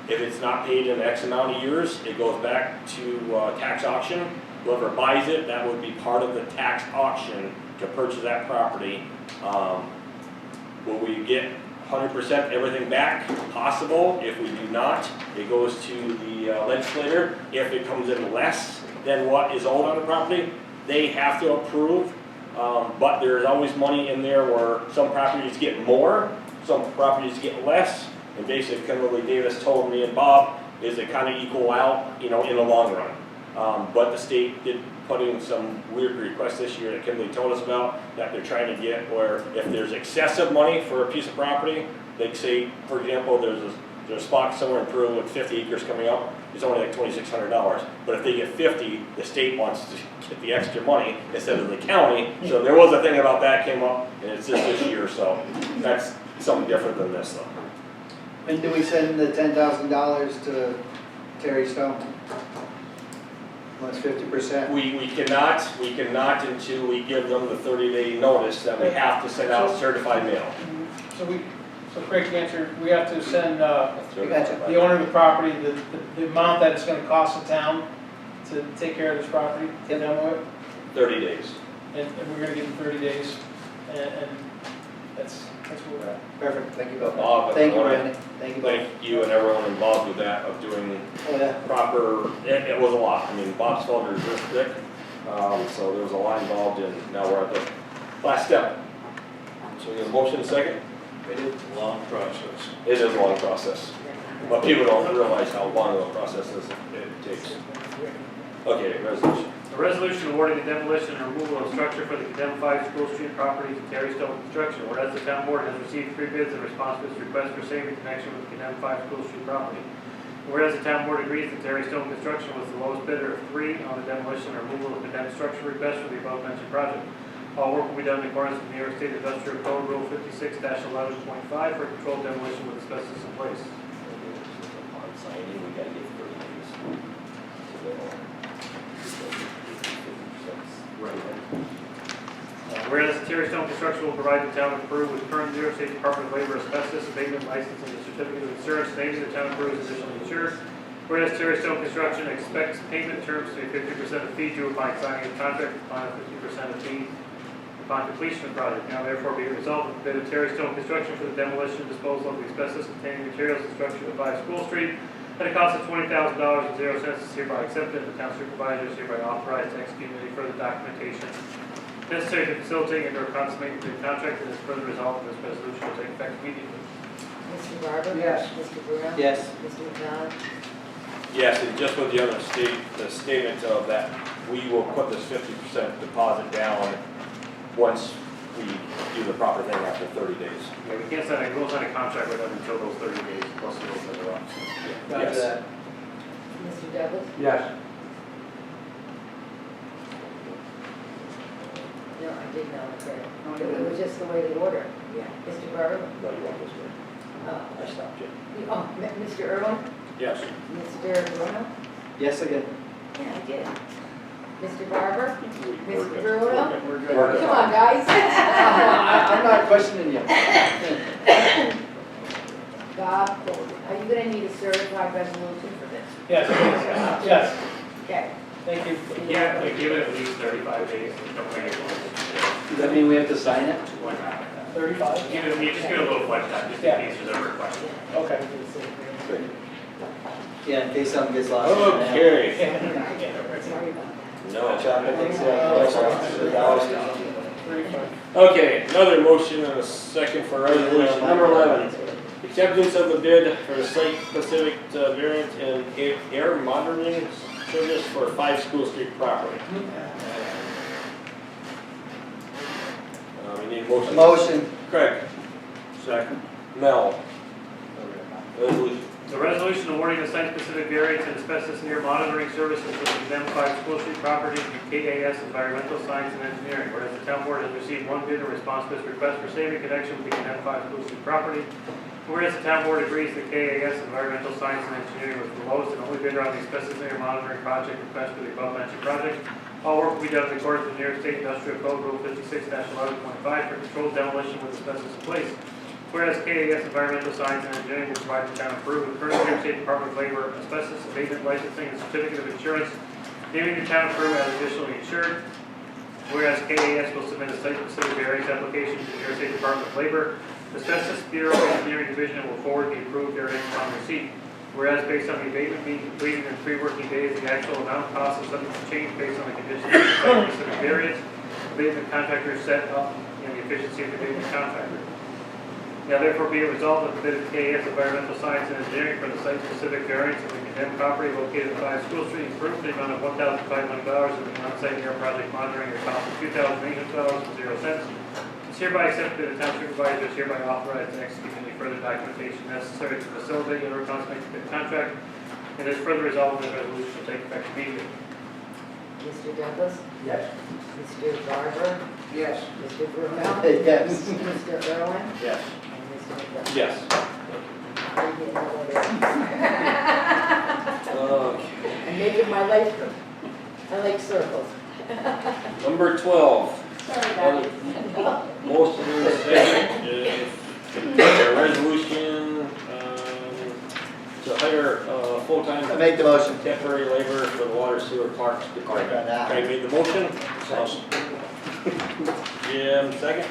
If it's not paid in X amount of years, it goes back to tax auction. Whoever buys it, that would be part of the tax auction to purchase that property. Will we get 100% everything back? Possible. If we do not, it goes to the legislator. If it comes in less than what is owed on the property, they have to approve. But there's always money in there where some properties get more, some properties get less. And basically, Kimberly Davis told me and Bob is it kind of equal out, in the long run. But the state did put in some weird requests this year that Kimberly told us about that they're trying to get where if there's excessive money for a piece of property, they say, for example, there's a spot somewhere in Peru with 50 acres coming up, it's only like $2,600. But if they get 50, the state wants to get the extra money instead of the county. So there was a thing about that came up, and it's just this year, so that's something different than this though. When do we send the $10,000 to Terry Stone? Once 50%? We cannot until we give them the 30-day notice that we have to send out certified mail. So Craig, to answer, we have to send We got you. the owner of the property, the amount that it's gonna cost the town to take care of this property, to demo it, 30 days. and we're gonna give them 30 days, and that's where we're at. Perfect, thank you both. Bob, Thank you, I wanna Randy. Thank you both. Thank you and everyone involved with that, of doing Oh, yeah. proper, it was a lot. I mean, Bob's folder is this thick, so there was a lot involved, and now we're at the last step. So we have a motion and a second? It is a long process. It is a long process, but people don't realize how long of a process it takes. Okay, resolution. A resolution awarding the demolition and removal of structure for the condemned 5 School Street property to Terry Stone Construction. Whereas the town board has received 3 bids in response to its request for same in connection with the condemned 5 School Street property. Whereas the town board agrees that Terry Stone Construction was the lowest bidder of 3 on the demolition and removal of condemned structure request for the above mentioned project. All work will be done in accordance with New York State Industrial Code Rule 56-11.5 for controlled demolition with asbestos in place. On signing, we gotta get 30 days. Whereas Terry Stone Construction will provide the town of Peru with current New York State Department of Labor asbestos abatement license and a certificate of insurance stating the town of Peru is additionally insured. Whereas Terry Stone Construction expects payment terms to be 50% of fee due upon signing of contract, upon 50% of fee upon completion of project. Now therefore be it resolved that the bid of Terry Stone Construction for the demolition and disposal of the asbestos containing materials and structure of 5 School Street at a cost of $20,000.00 is hereby accepted, and the town supervisor is hereby authorized to execute any further documentation necessary to facilitate and or consummate the contract, and is further resolved that this resolution will take effect immediately. Mr. Barber? Yes. Mr. Bruno? Yes. Mr. McDonald? Yes, and just with the other the statement of that, we will put this 50% deposit down once we do the proper thing after 30 days. Yeah, we can't sign we'll sign a contract with them until those 30 days plus the rules that are up. Roger Yes. that. Mr. Douglas? Yes. No, I did not, okay. It was just the way they order. Yeah. Mr. Barber? No, you want this way. I stopped you. Oh, Mr. Irwin? Yes. Mr. Bruno? Yes again. Yeah, I did. Mr. Barber? We're Mr. good. Bruno? We're good. We're good. Come on, guys. I'm not questioning you. Bob, are you gonna need a certified resolution for this? Yes, yes, Okay. thank you. Yeah, we give it at least 35 days. Don't make it long. Does that mean we have to sign it? 35? You just give it a little flex time, just in Yeah. case there's ever a question. Okay. Yeah, in case something gets lost. Okay. Sorry about No. Chuck, I think so. Okay, another motion and a second for resolution. Number 11, acceptance of the bid for the site-specific variance and air monitoring service for 5 School Street property. We need a motion. Motion. Craig. Second. Mel. Resolution. The resolution awarding the site-specific variance and asbestos and air monitoring services for the condemned 5 School Street property to KAS Environmental Science and Engineering. Whereas the town board has received 1 bid in response to this request for same in connection with the condemned 5 School Street property. Whereas the town board agrees that KAS Environmental Science and Engineering was the lowest and only bidder on the asbestos and air monitoring project request for the above mentioned project. All work will be done in accordance with New York State Industrial Code Rule 56-11.5 for controlled demolition with asbestos in place. Whereas KAS Environmental Science and Engineering will provide the town of Peru with current New York State Department of Labor asbestos abatement licensing and certificate of insurance, naming the town of Peru as additionally insured. Whereas KAS will submit a site-specific variance application to the New York State Department of Labor Asbestos Bureau Engineering Division and will forward the approved variance upon receipt. Whereas based on the abatement being completed in 3 working days, the actual amount cost is subject to change based on the conditions of the site-specific variance. Abatement contractor is set up in the efficiency of the abatement contractor. Now therefore be it resolved that the bid of KAS Environmental Science and Engineering for the site-specific variance of the condemned property located at 5 School Street improved to the amount of $1,500 and the on-site air project monitoring at a cost of $2,800.00 is hereby accepted by the town supervisor, is hereby authorized to execute any further documentation necessary to facilitate and or consummate the bid contract, and is further resolved that the resolution will take effect immediately. Mr. Douglas? Yes. Mr. Garber? Yes. Mr. Bruno? Yes. Mr. Irwin? Yes. And Mr. McDonough? Yes. Are you getting all of it? Okay. I'm making my life good. I like circles. Number 12. Sorry, Daddy. Most of the second is a resolution to hire full-time I make the motion. temporary labor for the water sewer parks department. Craig made the motion. Jim, second.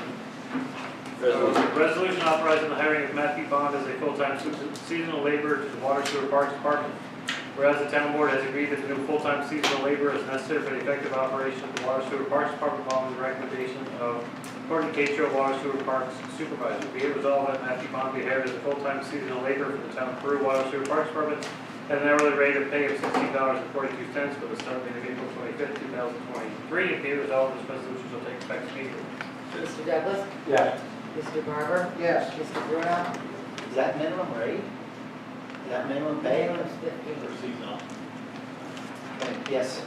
Resolution. Resolution authorizing the hiring of Matthew Bond as a full-time seasonal laborer to the Water Sewer Parks Department. Whereas the town board has agreed that the new full-time seasonal laborer is necessary for the effective operation of the Water Sewer Parks Department following the recommendation of Gordon Catro, Water Sewer Parks Supervisor. Be it resolved that Matthew Bond be hired as a full-time seasonal laborer for the town of Peru Water Sewer Parks Department at an hourly rate of pay of $16.42 for the start date of April 25th, 2023. And be it resolved this resolution shall take effect immediately. Mr. Douglas? Yes. Mr. Garber? Yes. Mr. Bruno? Is that minimum rate? Is that minimum pay? Minimum 15. Seasonal. Yes.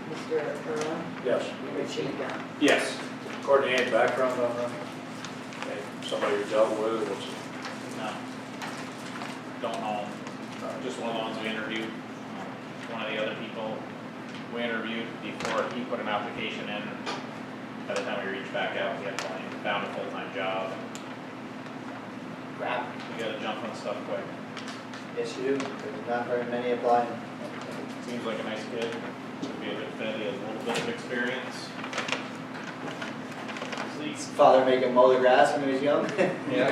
Mr. Irwin? Yes. Mr. McDonough? Yes. Courtney, any background on that? Okay, somebody you dealt with, what's No. Don't know. Just one of the ones we interviewed. One of the other people we interviewed before he put an application in. By the time we reached back out, he had found a full-time job. Crap. We gotta jump on stuff quick. Yes, you do. There's not very many applying. Seems like a nice kid. Would be a good fit. He has a little bit of experience. His father make him mow the grass when he was young? Yeah.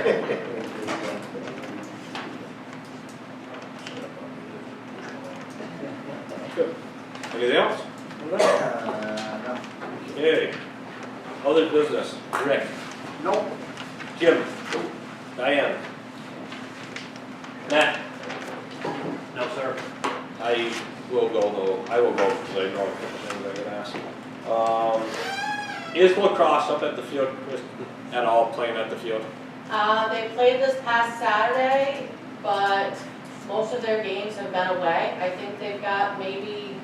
anything else? No. Okay. Other business. Rick. Nope. Jim. Diane. Matt. No, sir. I will go though. I will go because I know a couple things I can ask. Is lacrosse up at the field at all playing at the field? They played this past Saturday, but most of their games have been away. I think they've got maybe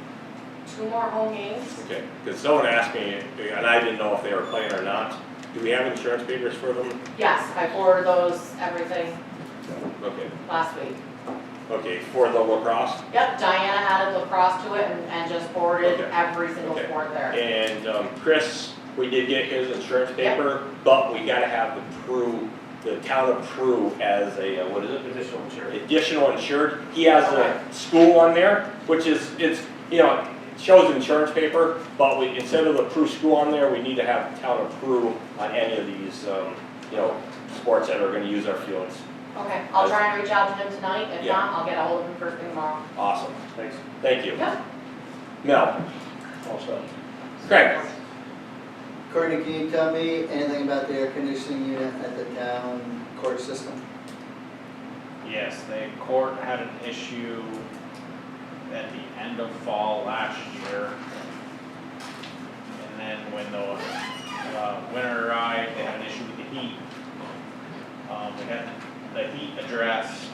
2 more home games. Okay, because someone asked me, and I didn't know if they were playing or not. Do we have insurance papers for them? Yes, I forwarded those, everything, Okay, last week. okay, for the lacrosse? Yep, Diana added lacrosse to it and just forwarded Okay. every single Okay. sport there. And Chris, we did get his insurance paper, but we gotta have the town of Peru as a, what is it? Additional insurance. Additional insured. He has a school on there, which is, it's, you know, shows insurance paper, but we, instead of the Peru school on there, we need to have town of Peru on any of these, you know, sports that are gonna use our fields. Okay, I'll try and reach out to him tonight. If Yeah. not, I'll get a hold of him first thing tomorrow. Awesome. Thanks. Thank you. Yeah. Mel? Craig? Courtney, can you tell me anything about the air conditioning unit at the town court system? Yes, the court had an issue at the end of fall last year. And then when the winter arrived, they had an issue with the heat. We had the heat addressed,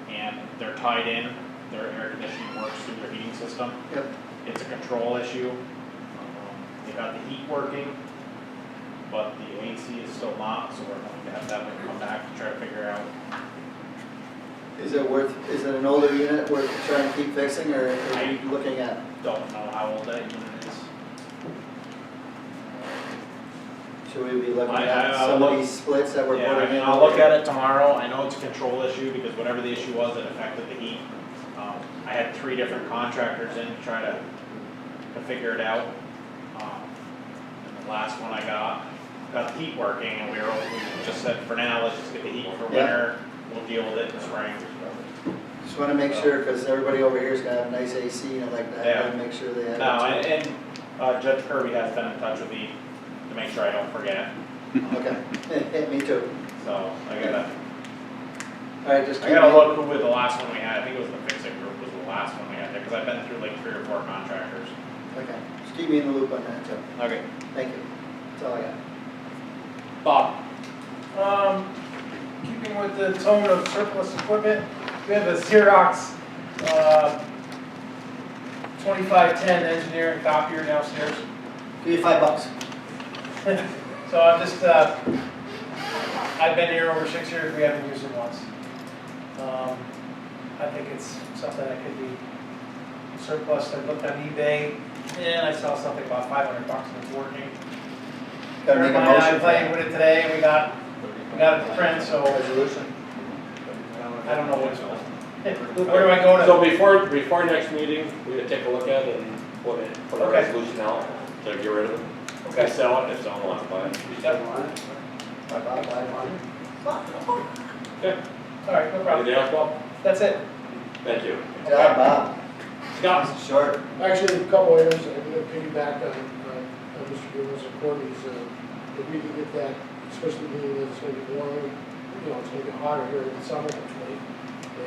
and they're tied in. Their air conditioning works through their heating system. Yep. It's a control issue. They got the heat working, but the AC is still not, so we're going to have them come back to try to figure out. Is it an older unit worth trying to keep fixing, or are you looking at? Don't know how old that unit is. Should we be looking I- at I'll some look- of these splits that we're Yeah, I putting mean, in? I'll look at it tomorrow. I know it's a control issue because whatever the issue was, it affected the heat. I had 3 different contractors in to try to figure it out. And the last one I got the heat working, and we just said, for now, let's just get the heat for winter. We'll deal with it in the spring. Just want to make sure, because everybody over here's got a nice AC, and I'd like to have them make sure they have. No, it too. and Judge Kirby has been in touch with me to make sure I don't forget. Okay, me too. So I gotta Just I keep gotta me, look who was the last one we had. I think it was the Fix-It Group was the last one we had there, because I've been through like 3 or 4 contractors. okay, just keep me in the loop on that too. Okay. Thank you. That's all I got. Bob? Keeping with the tone of surplus equipment, we have a Xerox 2510 engineering copier downstairs. Give you $5. So I'm just, I've been here over 6 years, we haven't used it once. I think it's something that could be surplus. I looked on eBay, and I saw something about $500 and it's working. Gotta make a Never mind, motion I'm for playing that. with it today, and we got it to print, so Resolution. I don't know what it's for. Where do I go to? So before next meeting, we're gonna take a look at it and put a Okay. resolution out to get rid of it. Okay. Sell it if someone wants to buy it. Okay. All right, no problem. Anything else, Bob? That's it. Thank you. Good job, Bob. Scott? Short. Actually, a couple areas, I'm going to piggyback on Mr. Goodman's and Courtney's, if we can get that, especially being that it's going to be warmer, it's going to get hotter here in the summer hopefully.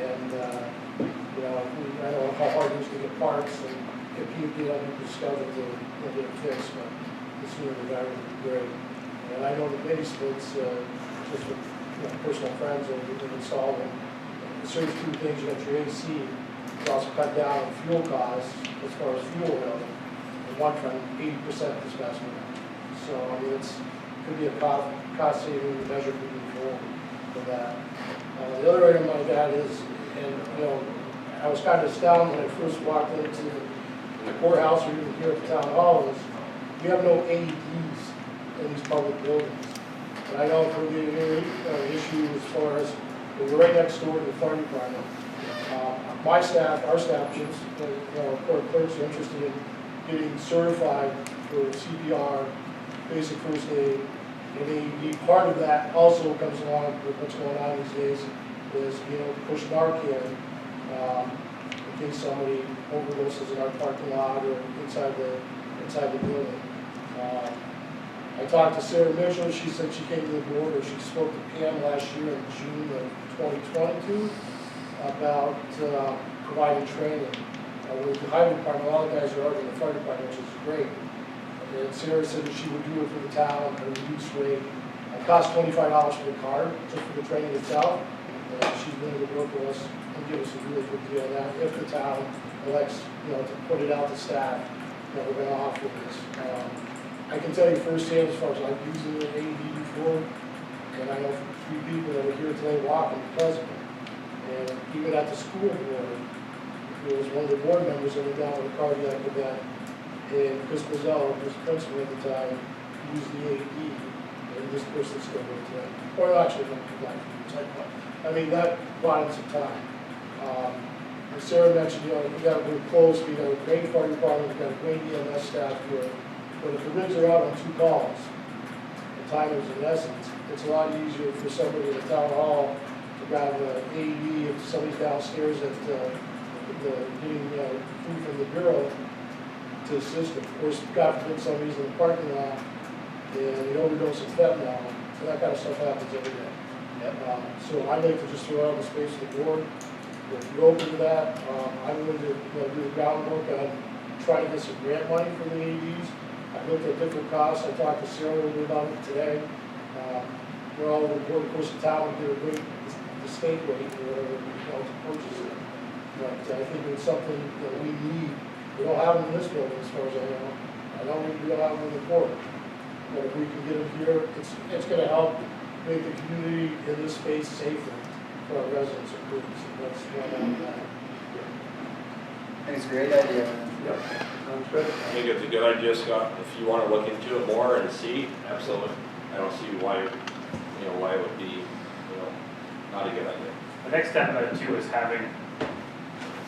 And, I don't know how hard it is to get parts and get people on the schedule to get it fixed, but the sooner the better would be great. And I know the mini splits, just with personal friends, and we can install them. It serves 2 things, you got your AC, you also cut down on fuel costs as far as fuel oil. And one trend, 80% this past winter. So, I mean, could be a cost saving measure for that. The other item I got is, I was kind of astounded when I first walked into the courthouse or even here at the town hall, is we have no AEDs in these public buildings. And I know it could be an issue as far as, we're right next door to the fire department. My staff, our staff, court clerks are interested in getting certified for CPR, basic first aid, and AED. Part of that also comes along with what's going on these days, is push Narcan in case somebody overdoses in our parking lot or inside the building. I talked to Sarah Mitchell. She said she came to the board, or she spoke to Pam last year in June of 2022 about providing training. With the highway department, a lot of guys are already in the fire department, which is great. And Sarah said that she would do it for the town at a reduced rate. It costs $25 for the card, just for the training itself. And she's willing to work with us and give us a really good deal on that if the town elects, to put it out to staff that we're going to offer this. I can tell you firsthand, as far as I've used the AED before, and I know 3 people that were here today walking Pleasant. And even at the school board, there was one of the board members that went down with a cardiac event, and Chris Bozzell, who was principal at the time, used the AED, and this person's still here today. Or actually, I mean, that bought him some time. As Sarah mentioned, we got to move close, we got a great fire department, we got a great EMS staff here. But if the rigs are out on 2 calls, the time is in essence, it's a lot easier for somebody in the town hall to grab an AED if somebody's downstairs at getting food from the bureau, to the system. Of course, God forbid somebody's in the parking lot and you overdose of fentanyl, so that kind of stuff happens every day. So I'd like to just throw out the space to the board. If you're open to that, I'm willing to, do the groundwork on trying to get some grant money for the AEDs. I looked at different costs. I talked to Sarah a little bit about it today. We're all over the board, of course, the town would get a rate, the state rate or whatever, to purchase it. But I think it's something that we need. We don't have them in this building as far as I know. I know we don't have them in the court. But if we can get them here, it's going to help make the community in this space safer for our residents and students. And that's one out of that. I think it's a great idea. Sounds good. I think it's a good idea, Scott, if you wanna look into it more and see, absolutely. I don't see why, why it would be, not a good idea. The next step too is having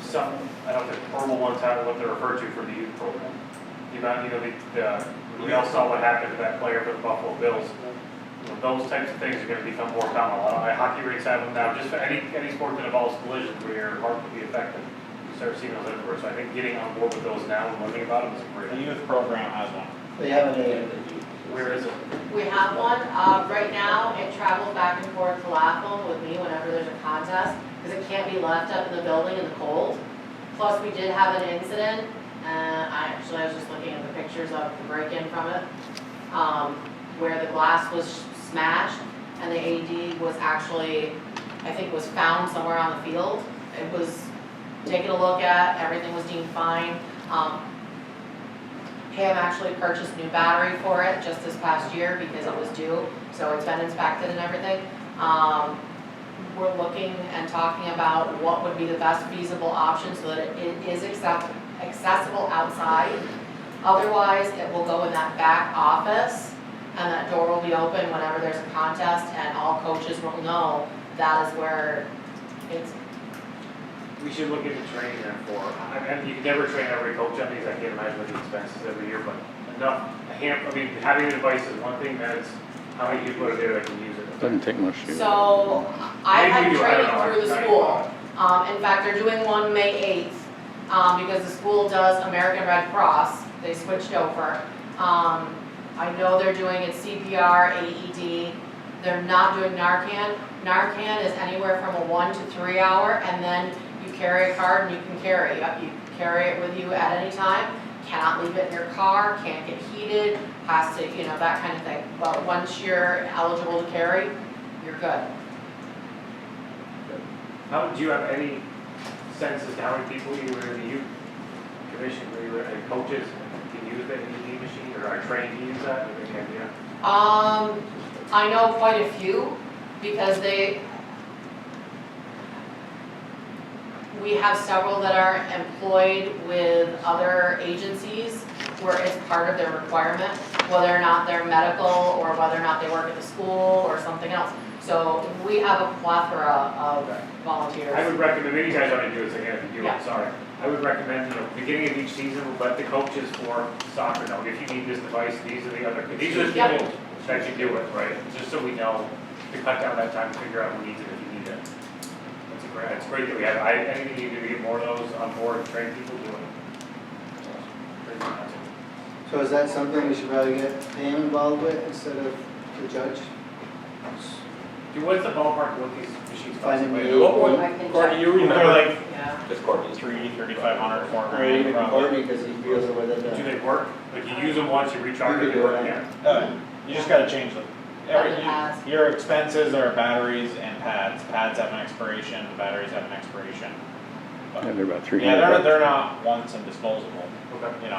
some, I don't know if formal ones have what they're referred to for the youth program. The amount, we all saw what happened to that player for the Buffalo Bills. Those types of things are gonna become more common. A lot of hockey rinks have them now, just for any sport that involves collisions where your heart could be affected. You start seeing those everywhere, so I think getting on board with those now and learning about them is great. The youth program has one. They have an Where is it? We have one, right now, it travels back and forth to Latham with me whenever there's a contest, because it can't be left up in the building in the cold. Plus, we did have an incident, I was just looking at the pictures of the break-in from it, where the glass was smashed, and the AED was actually, I think was found somewhere on the field. It was taken a look at, everything was deemed fine. Pam actually purchased new battery for it just this past year because it was due, so it's been inspected and everything. We're looking and talking about what would be the best feasible option so that it is accessible outside. Otherwise, it will go in that back office, and that door will be open whenever there's a contest, and all coaches will know that is where it's. We should look into training them for, you can never train every coach on these, I can't imagine what the expenses every year, but having a device is one thing, then it's how many people are there that can use it. Doesn't take much to. So, I Maybe had we do, I don't know, training through the I- school. In fact, they're doing one May 8th, because the school does American Red Cross, they switched over. I know they're doing it CPR, AED, they're not doing Narcan. Narcan is anywhere from a 1 to 3 hour, and then you carry a card and you can carry it. You carry it with you at any time, cannot leave it in your car, can't get heated, has to, that kind of thing. But once you're eligible to carry, you're good. Do you have any sense as to how many people you were in the youth commission, where you were coaches can use the AED machine or are trained to use that? Do you have any idea? I know quite a few because we have several that are employed with other agencies where it's part of their requirement, whether or not they're medical or whether or not they work at the school or something else. So we have a plethora of volunteers. I would recommend, maybe you guys already do this again, if you do, Yeah. I'm sorry. I would recommend, beginning of each season, let the coaches for soccer know, if you need this device, these are the Yep. people that you do it, right? Just so we know, to cut down that time to figure out who needs it if you need it. It's great that we have, anything you do to get more of those on board and train people do it. So is that something we should probably get Pam involved with instead of the judge? What's the ballpark what these machines cost? Finding Wait, the- I can Courtney, check. you remember? They're like Yeah. It's Courtney. 3,500, Or even $4,000. Courtney, because he feels it with it. Do they work? Like you use them once, you recharge You them, can they do work it. again? You just gotta change them. It has. Your expenses are batteries and pads. Pads have an expiration, batteries have an expiration. But- Yeah, they're about Yeah, 300. they're not once and disposable, Okay.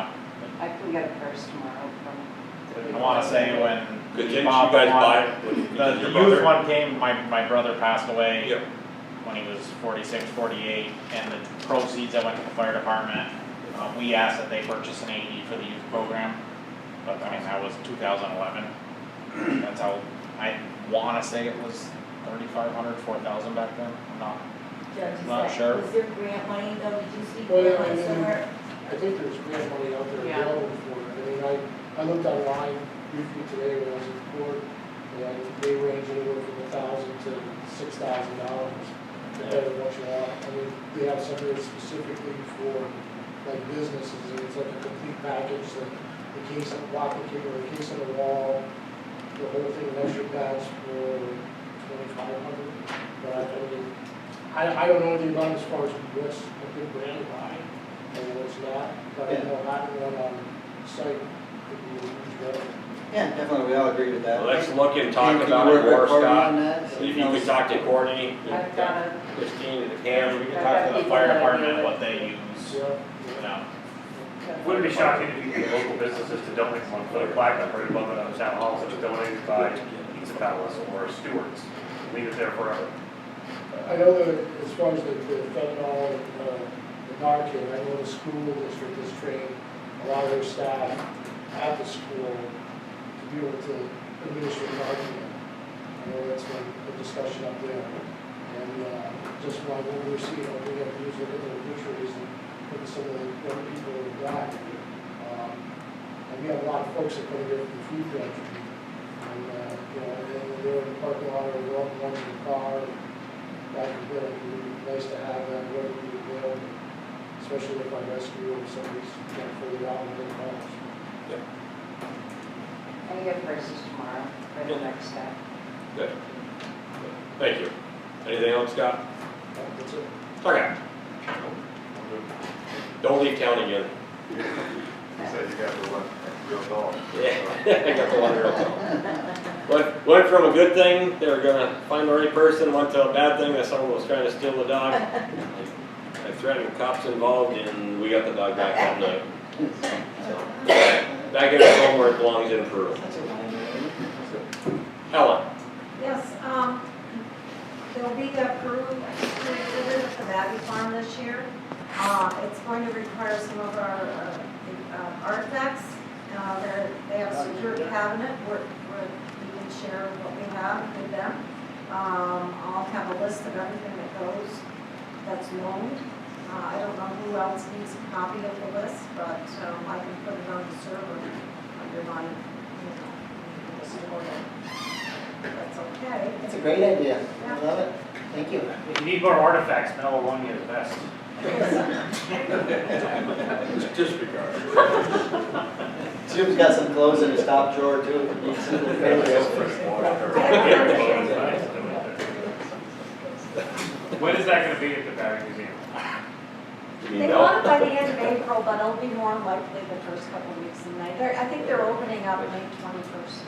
I can get a purse tomorrow from. I wanna say when Good, we didn't bought you the guys one- buy it? The Your youth brother? one came, my brother passed away Yep. when he was 46, 48, and the proceeds that went to the fire department, we asked that they purchase an AED for the youth program, but I mean, that was 2011. That's how, I wanna say it was 3,500, 4,000 back then, I'm not. Judge, is Not that- sure. Is there grant money though, did you see Well, grant yeah, money somewhere? I think there's grant money out there Yeah. available for it. I mean, I looked online briefly today when I was in court, and they range anywhere from $1,000 to $6,000, depending on what you want. I mean, they have some here specifically for like businesses, and it's like a complete package, like the case of walking cable, the case on the wall, the whole thing, extra pads for 2,500. But I don't know anything about it as far as what's a good brand to buy and what's not, but I know having one on site could be a huge benefit. Yeah, definitely, we all agree with that. Well, let's look and talk Can you about work it more, with Courtney Scott. on that? See if you could talk to Courtney, I've got a, Christine, and Cam. We can talk to the fire department, what they use, Yeah. you know. Wouldn't be shocking if you get local businesses to donate one, put a plaque up right above it on the town hall, that was donated by Pizza Palace or Stewart's. Leave it there forever. I know that as far as the fentanyl, the Narcan, I know the school district has trained a lot of their staff at the school to be able to administer Narcan. I know that's been a discussion up there. And just like what we're seeing, we have to use it in the fisheries and put some of the young people in the back. And we have a lot of folks that come here from the food pantry. And, and they're in the parking lot or they're up ones in the car. Back in there, it would be nice to have that readily available, especially if I rescue or somebody's further out in their house. I get prices tomorrow for the next step. Good. Thank you. Anything else, Scott? That's it. Okay. Don't leave town again. You said you got the one real tall. Yeah, I got the one real tall. Went from a good thing, they were gonna find the right person, went to a bad thing, that someone was trying to steal the dog. I threatened cops involved and we got the dog back that night. So, back at home where it belongs in Peru. Helen. Yes, there'll be a Peru exhibit at the Valley Farm this year. It's going to require some of our artifacts. They have a secure cabinet where we can share what we have with them. I'll have a list of everything that goes, that's loaned. I don't know who else needs a copy of the list, but I can put it on the server under my, the store. That's okay. It's a great idea. I Yeah. love it. Thank you. If you need more artifacts, Mel will loan you the best. Disregard. Jim's got some clothes in his top drawer too. If he needs some. When is that gonna be at the Barry Museum? They want it by the end of April, but it'll be more likely the first couple of weeks in May. I think they're opening up May 21st.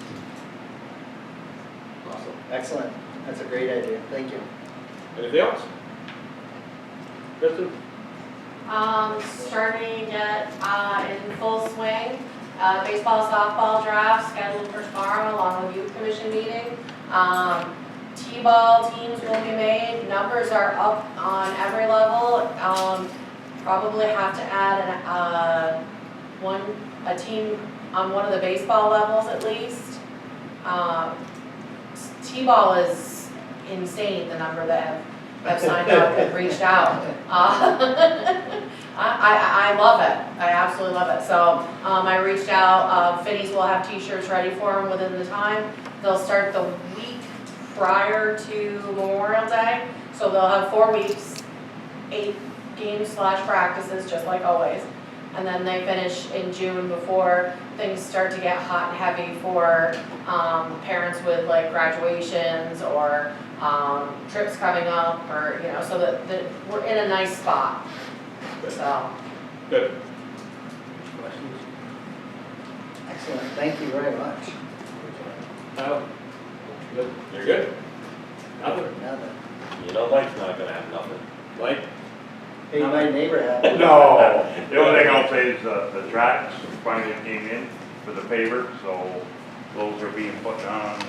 Awesome. Excellent. That's a great idea. Thank you. Anything else? Kristen? Starting to get in full swing. Baseball, softball draft scheduled for tomorrow along with youth commission meeting. T-ball teams will be made. Numbers are up on every level. Probably have to add a team on one of the baseball levels at least. T-ball is insane, the number that have signed up and reached out. I love it. I absolutely love it. So I reached out. Finneys will have t-shirts ready for them within the time. They'll start the week prior to Memorial Day. So they'll have 4 weeks, 8 games/practices, just like always. And then they finish in June before things start to get hot and heavy for parents with like graduations or trips coming up, or so that we're in a nice spot. So. Good. Excellent. Thank you very much. Good. You're good? Nothing? Nothing. You know Mike's not gonna have nothing. Mike? Hey, my neighbor had it. No, the only thing I'll say is the tracks finally came in for the paver, so those are being put on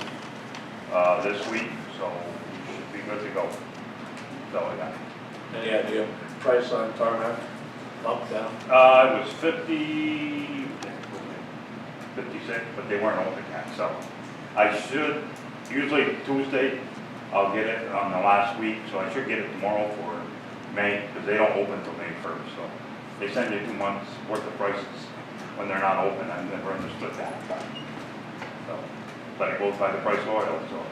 this week, so we should be good to go. That's all I got. Any idea? Price on tarmac, up, down? It was 56, but they weren't open yet, so I should, usually Tuesday, I'll get it on the last week, so I should get it tomorrow for May, because they don't open till May 1st, so they send you 2 months worth of prices when they're not open. I've never understood that. So, but it goes by the price of oil, so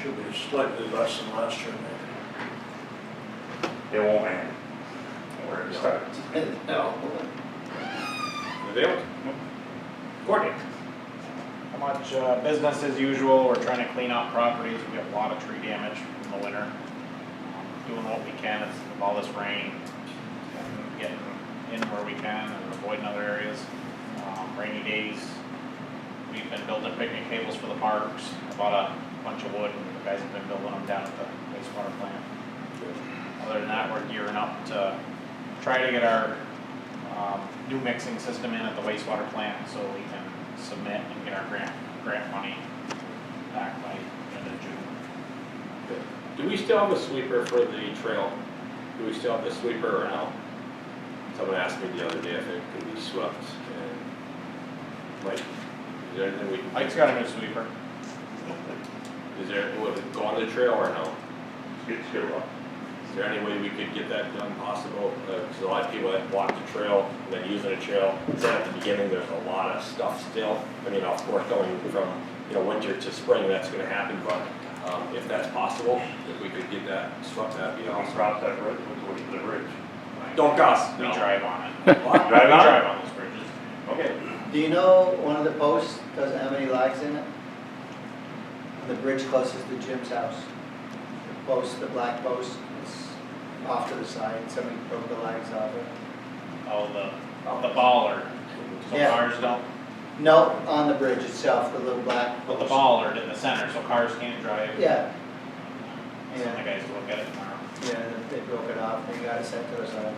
Should be slightly less than last year, maybe. it won't end. where it starts. No. They don't, Courtney? How much, business as usual, we're trying to clean up properties, we have a lot of tree damage from the winter. Doing what we can, it's with all this rain, and getting in where we can and avoiding other areas. Rainy days, we've been building picnic tables for the parks, I bought a bunch of wood, and the guys have been building them down at the wastewater plant. Other than that, we're gearing up to try to get our new mixing system in at the wastewater plant so we can submit and get our grant money back by end of June. do we still have a sweeper for the trail? Do we still have the sweeper or no? Someone asked me the other day if it can be swept, and Mike, is there anything we can? Mike's got a new sweeper. Is there, would it go on the trail or no? Get skid row. Is there any way we could get that done possible? Because a lot of people that walk the trail and then using the trail, said at the beginning, there's a lot of stuff still. I mean, of course, going from, winter to spring, that's gonna happen, but, if that's possible, if we could get that swept, that'd be You don't awesome. cross that bridge, what's the bridge? Don't cost, We no. drive on it. What? We Drive on it? drive on those bridges. Okay. Do you know one of the posts doesn't have any lags in it? The bridge closest to Jim's house. The post, the black post, is off to the side, somebody broke the lags off it. Oh, the baller, so Yeah. cars don't, No, on the bridge itself, the little black but the post. bollard in the center, so cars can't drive. Yeah, Send the guys to look at it tomorrow. yeah, they broke it off, they got it sent to us on. Yeah,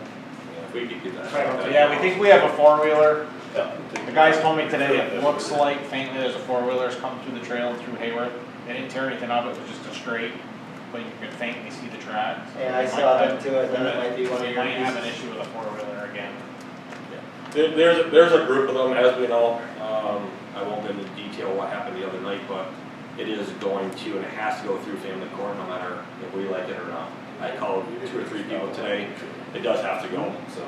if we could get that. So, yeah, we think we have a four-wheeler. The guys told me today it looks like faintly there's a four-wheeler that's come through the trail and through Haworth. They didn't tear anything up, it was just a straight, but you could faintly see the tracks. Yeah, I We saw might that have- too, I thought it might be one of We your might have an pieces. issue with a four-wheeler again. There's a group of them, as we know, I won't go into detail what happened the other night, but it is going to, and it has to go through family court no matter if we like it or not. I called 2 or 3 people today, it does have to go, so.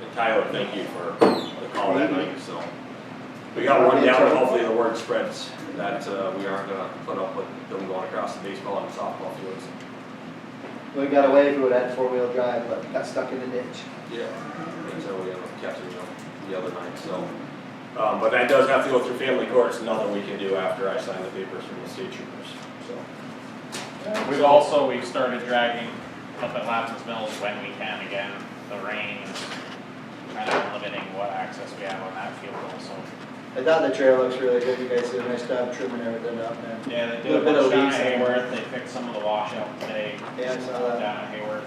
And Tyler, thank you for the call that night, so. We got one down, and hopefully the word spreads that we aren't gonna put up with them going across the baseball and softball fields. We got away with it at four-wheel drive, but got stuck in the ditch. Yeah, and so we kept it, the other night, so. But that does have to go through family courts, nothing we can do after I sign the papers from the state troopers, so. We've started dragging up at Lapson's Mills when we can again. The rain is kind of limiting what access we have on that field also. I thought the trail looks really good, you guys did a nice job trimming everything up, man. Yeah, they did a Little bit of bunch down leaves at in Haworth, they fixed some of the washout today. Yeah, I saw that. Down at Haworth.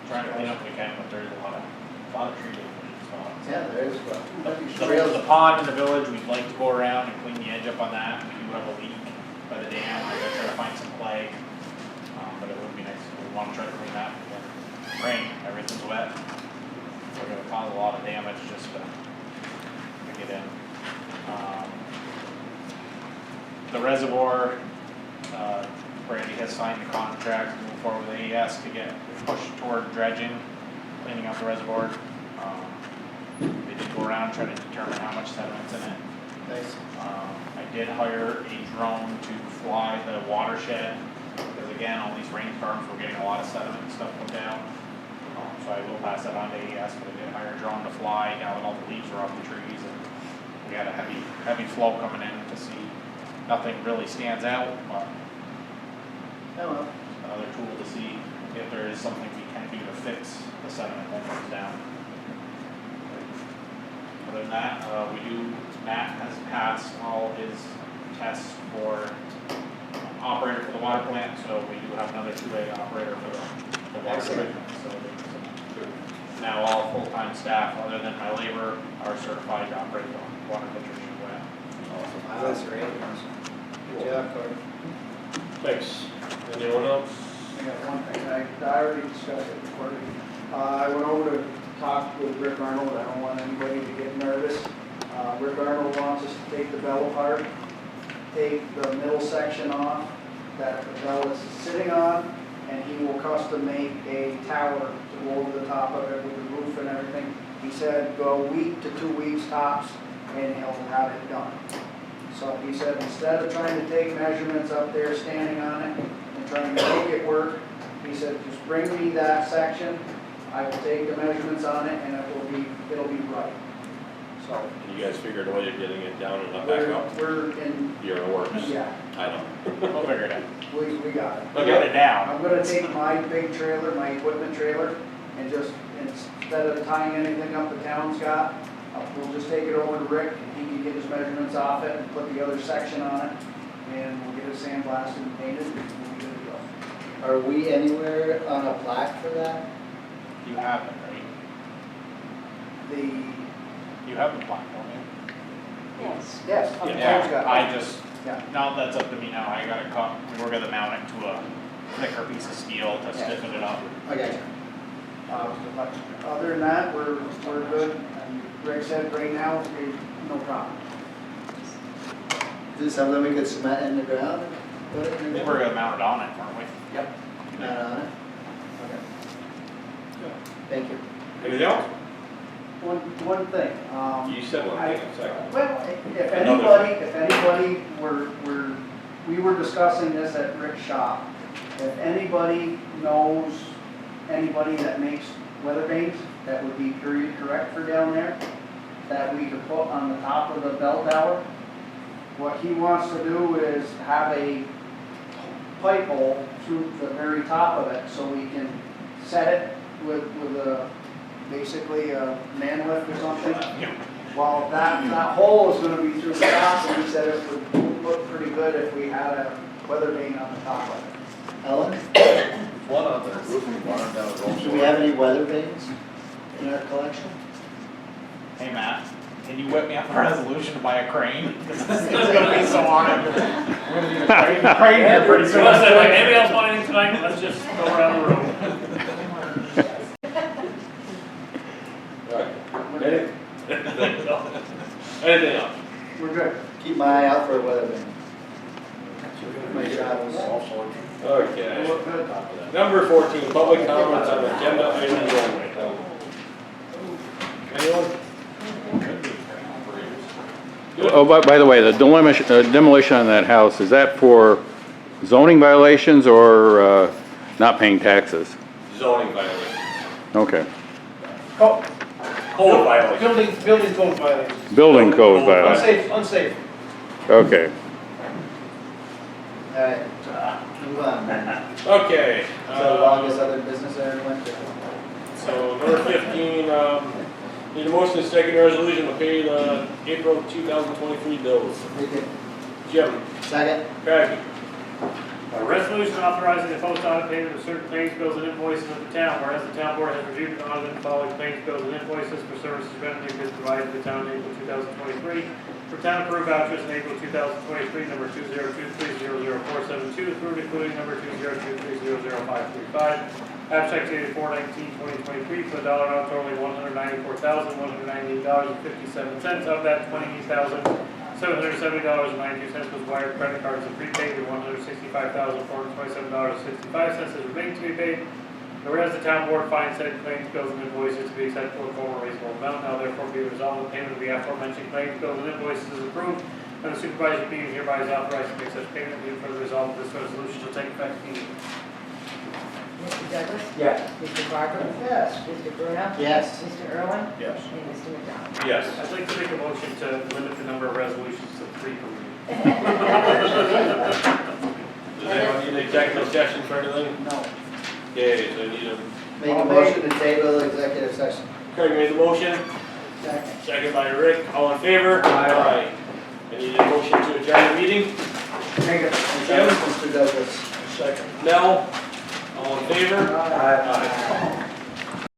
Trying to clean up what we can, but there's a lot of tree damage spots. Yeah, there is, but The trails, pond in the village, we'd like to go around and clean the edge up on that. We do have a leak by the dam, we're gonna try to find some clay. But it would be nice, we want to try to clean that before rain, everything's wet. We're gonna cause a lot of damage just to get in. The reservoir, Brandy has signed the contract to move forward with AES to get pushed toward dredging, cleaning out the reservoir. They did go around trying to determine how much sediment's in it. nice. I did hire a drone to fly the watershed, because again, all these rainstorms, we're getting a lot of sediment and stuff come down. So I will pass that on to AES, but I did hire a drone to fly, now that all the leaves are off the trees, and we had a heavy flow coming in to see. Nothing really stands out, but Oh, well. another tool to see if there is something we can do to fix the sediment that comes down. Other than that, Matt has passed all his tests for operator for the water plant, so we do have another 2A operator for the water Excellent. treatment facility. So now all full-time staff, other than my labor, are certified to operate the water filtration plant. Wow, that's great. Good job, Corey. Thanks. Anyone else? I got one thing, I already discussed it before. I went over to talk with Rick Arnold, I don't want anybody to get nervous. Rick Arnold wants us to take the bell apart, take the middle section off that the bell is sitting on, and he will custom make a tower to go over the top of it with the roof and everything. He said, go a week to 2 weeks tops, and he'll have it done. So he said, instead of trying to take measurements up there, standing on it, and trying to make it work, He said, just bring me that section, I will take the measurements on it, and it'll be right. So, And you guys figured a way of getting it down and up back up? we're in, You're in the works? yeah, I know. We'll figure it out. we got it. We'll get it down. I'm gonna take my big trailer, my equipment trailer, and just, instead of tying anything up the town's got, we'll just take it over to Rick, and he can get his measurements off it, and put the other section on it, and we'll get it sandblasted and painted, and we'll be good to go. Are we anywhere on a plaque for that? You have it, right? You have the plaque, don't you? Yes. Yes, the town's Yeah, got it. I just, Yeah. now that's up to me now, I gotta come, we're gonna mount it to a thicker piece of steel to stiffen it up. I got you. But other than that, we're good, and Rick said right now, no problem. Is it something we could cement in the ground? Put it I in think the we're gonna mount it on it, aren't we? Yep. Not on it? Okay. Thank you. Anything else? One thing, You said one thing, a second. well, if anybody we were discussing this at Rick's shop. If anybody knows anybody that makes weather vanes that would be period correct for down there, that we could put on the top of the bell tower, what he wants to do is have a pipe hole through the very top of it, so we can set it with a, basically a man lift or something. Well, that hole is gonna be through the top, and he said it would look pretty good if we had a weather vane on the top of it. Ellen, One on the roofing, one on down do we have any weather vanes in our collection? Hey Matt, can you whip me up a resolution to buy a crane? Because this is gonna be so hard. We're gonna need a crane here pretty soon. Anybody else want anything tonight? Let's just go around the room. Anything else? We're good. Keep my eye out for a weather vane. My travels. Okay. We look good. Number 14, public comments on agenda items only. Anyone? Oh, by the way, the demolition on that house, is that for zoning violations or not paying taxes? Zoning violation. Okay. Code Code violation. Building code violations. Building code violation. Unsafe. Okay. All right, move on. Okay. Is that the longest other business I ever went to? So number 15, need a motion to second resolution to pay the April 2023 bills. Make it. Jim, Second. Craig, A resolution authorizing the post audit payment of certain claims, bills, and invoices of the town, whereas the town board has reviewed and audited the following claims, bills, and invoices for services rendered and goods provided to the town in April 2023. For town approved vouchers in April 2023, number 202300472, through and including number 202300535. Abstract dated 4/19/2023 for the dollar amount totaling $194,198.57. Of that, $28,770.92 was wired, credit cards, and prepaid, and $165,427.65 is remaining to be paid. And whereas the town board finds said claims, bills, and invoices to be acceptable and formal reasonable amount, now therefore be resolved, the payment of the aforementioned claims, bills, and invoices is approved, and the supervisor being hereby is authorized to make such payment. Being further resolved, this resolution shall take effect immediately. Mr. Douglas? Yes. Mr. Barber? Yes. Mr. Bruno? Yes. Mr. Irwin? Yes. And Mr. McDonald? Yes. I'd like to make a motion to limit the number of resolutions to 3 per reading. Does anyone need an executive session for anything? No. Okay, so I need a, Make a motion to table executive session. Craig made the motion, Second. second by Rick, all in favor? Aye. I need a motion to adjourn the meeting. Make it. Jim? Mr. Douglas. Second. Nell, all in favor? Aye.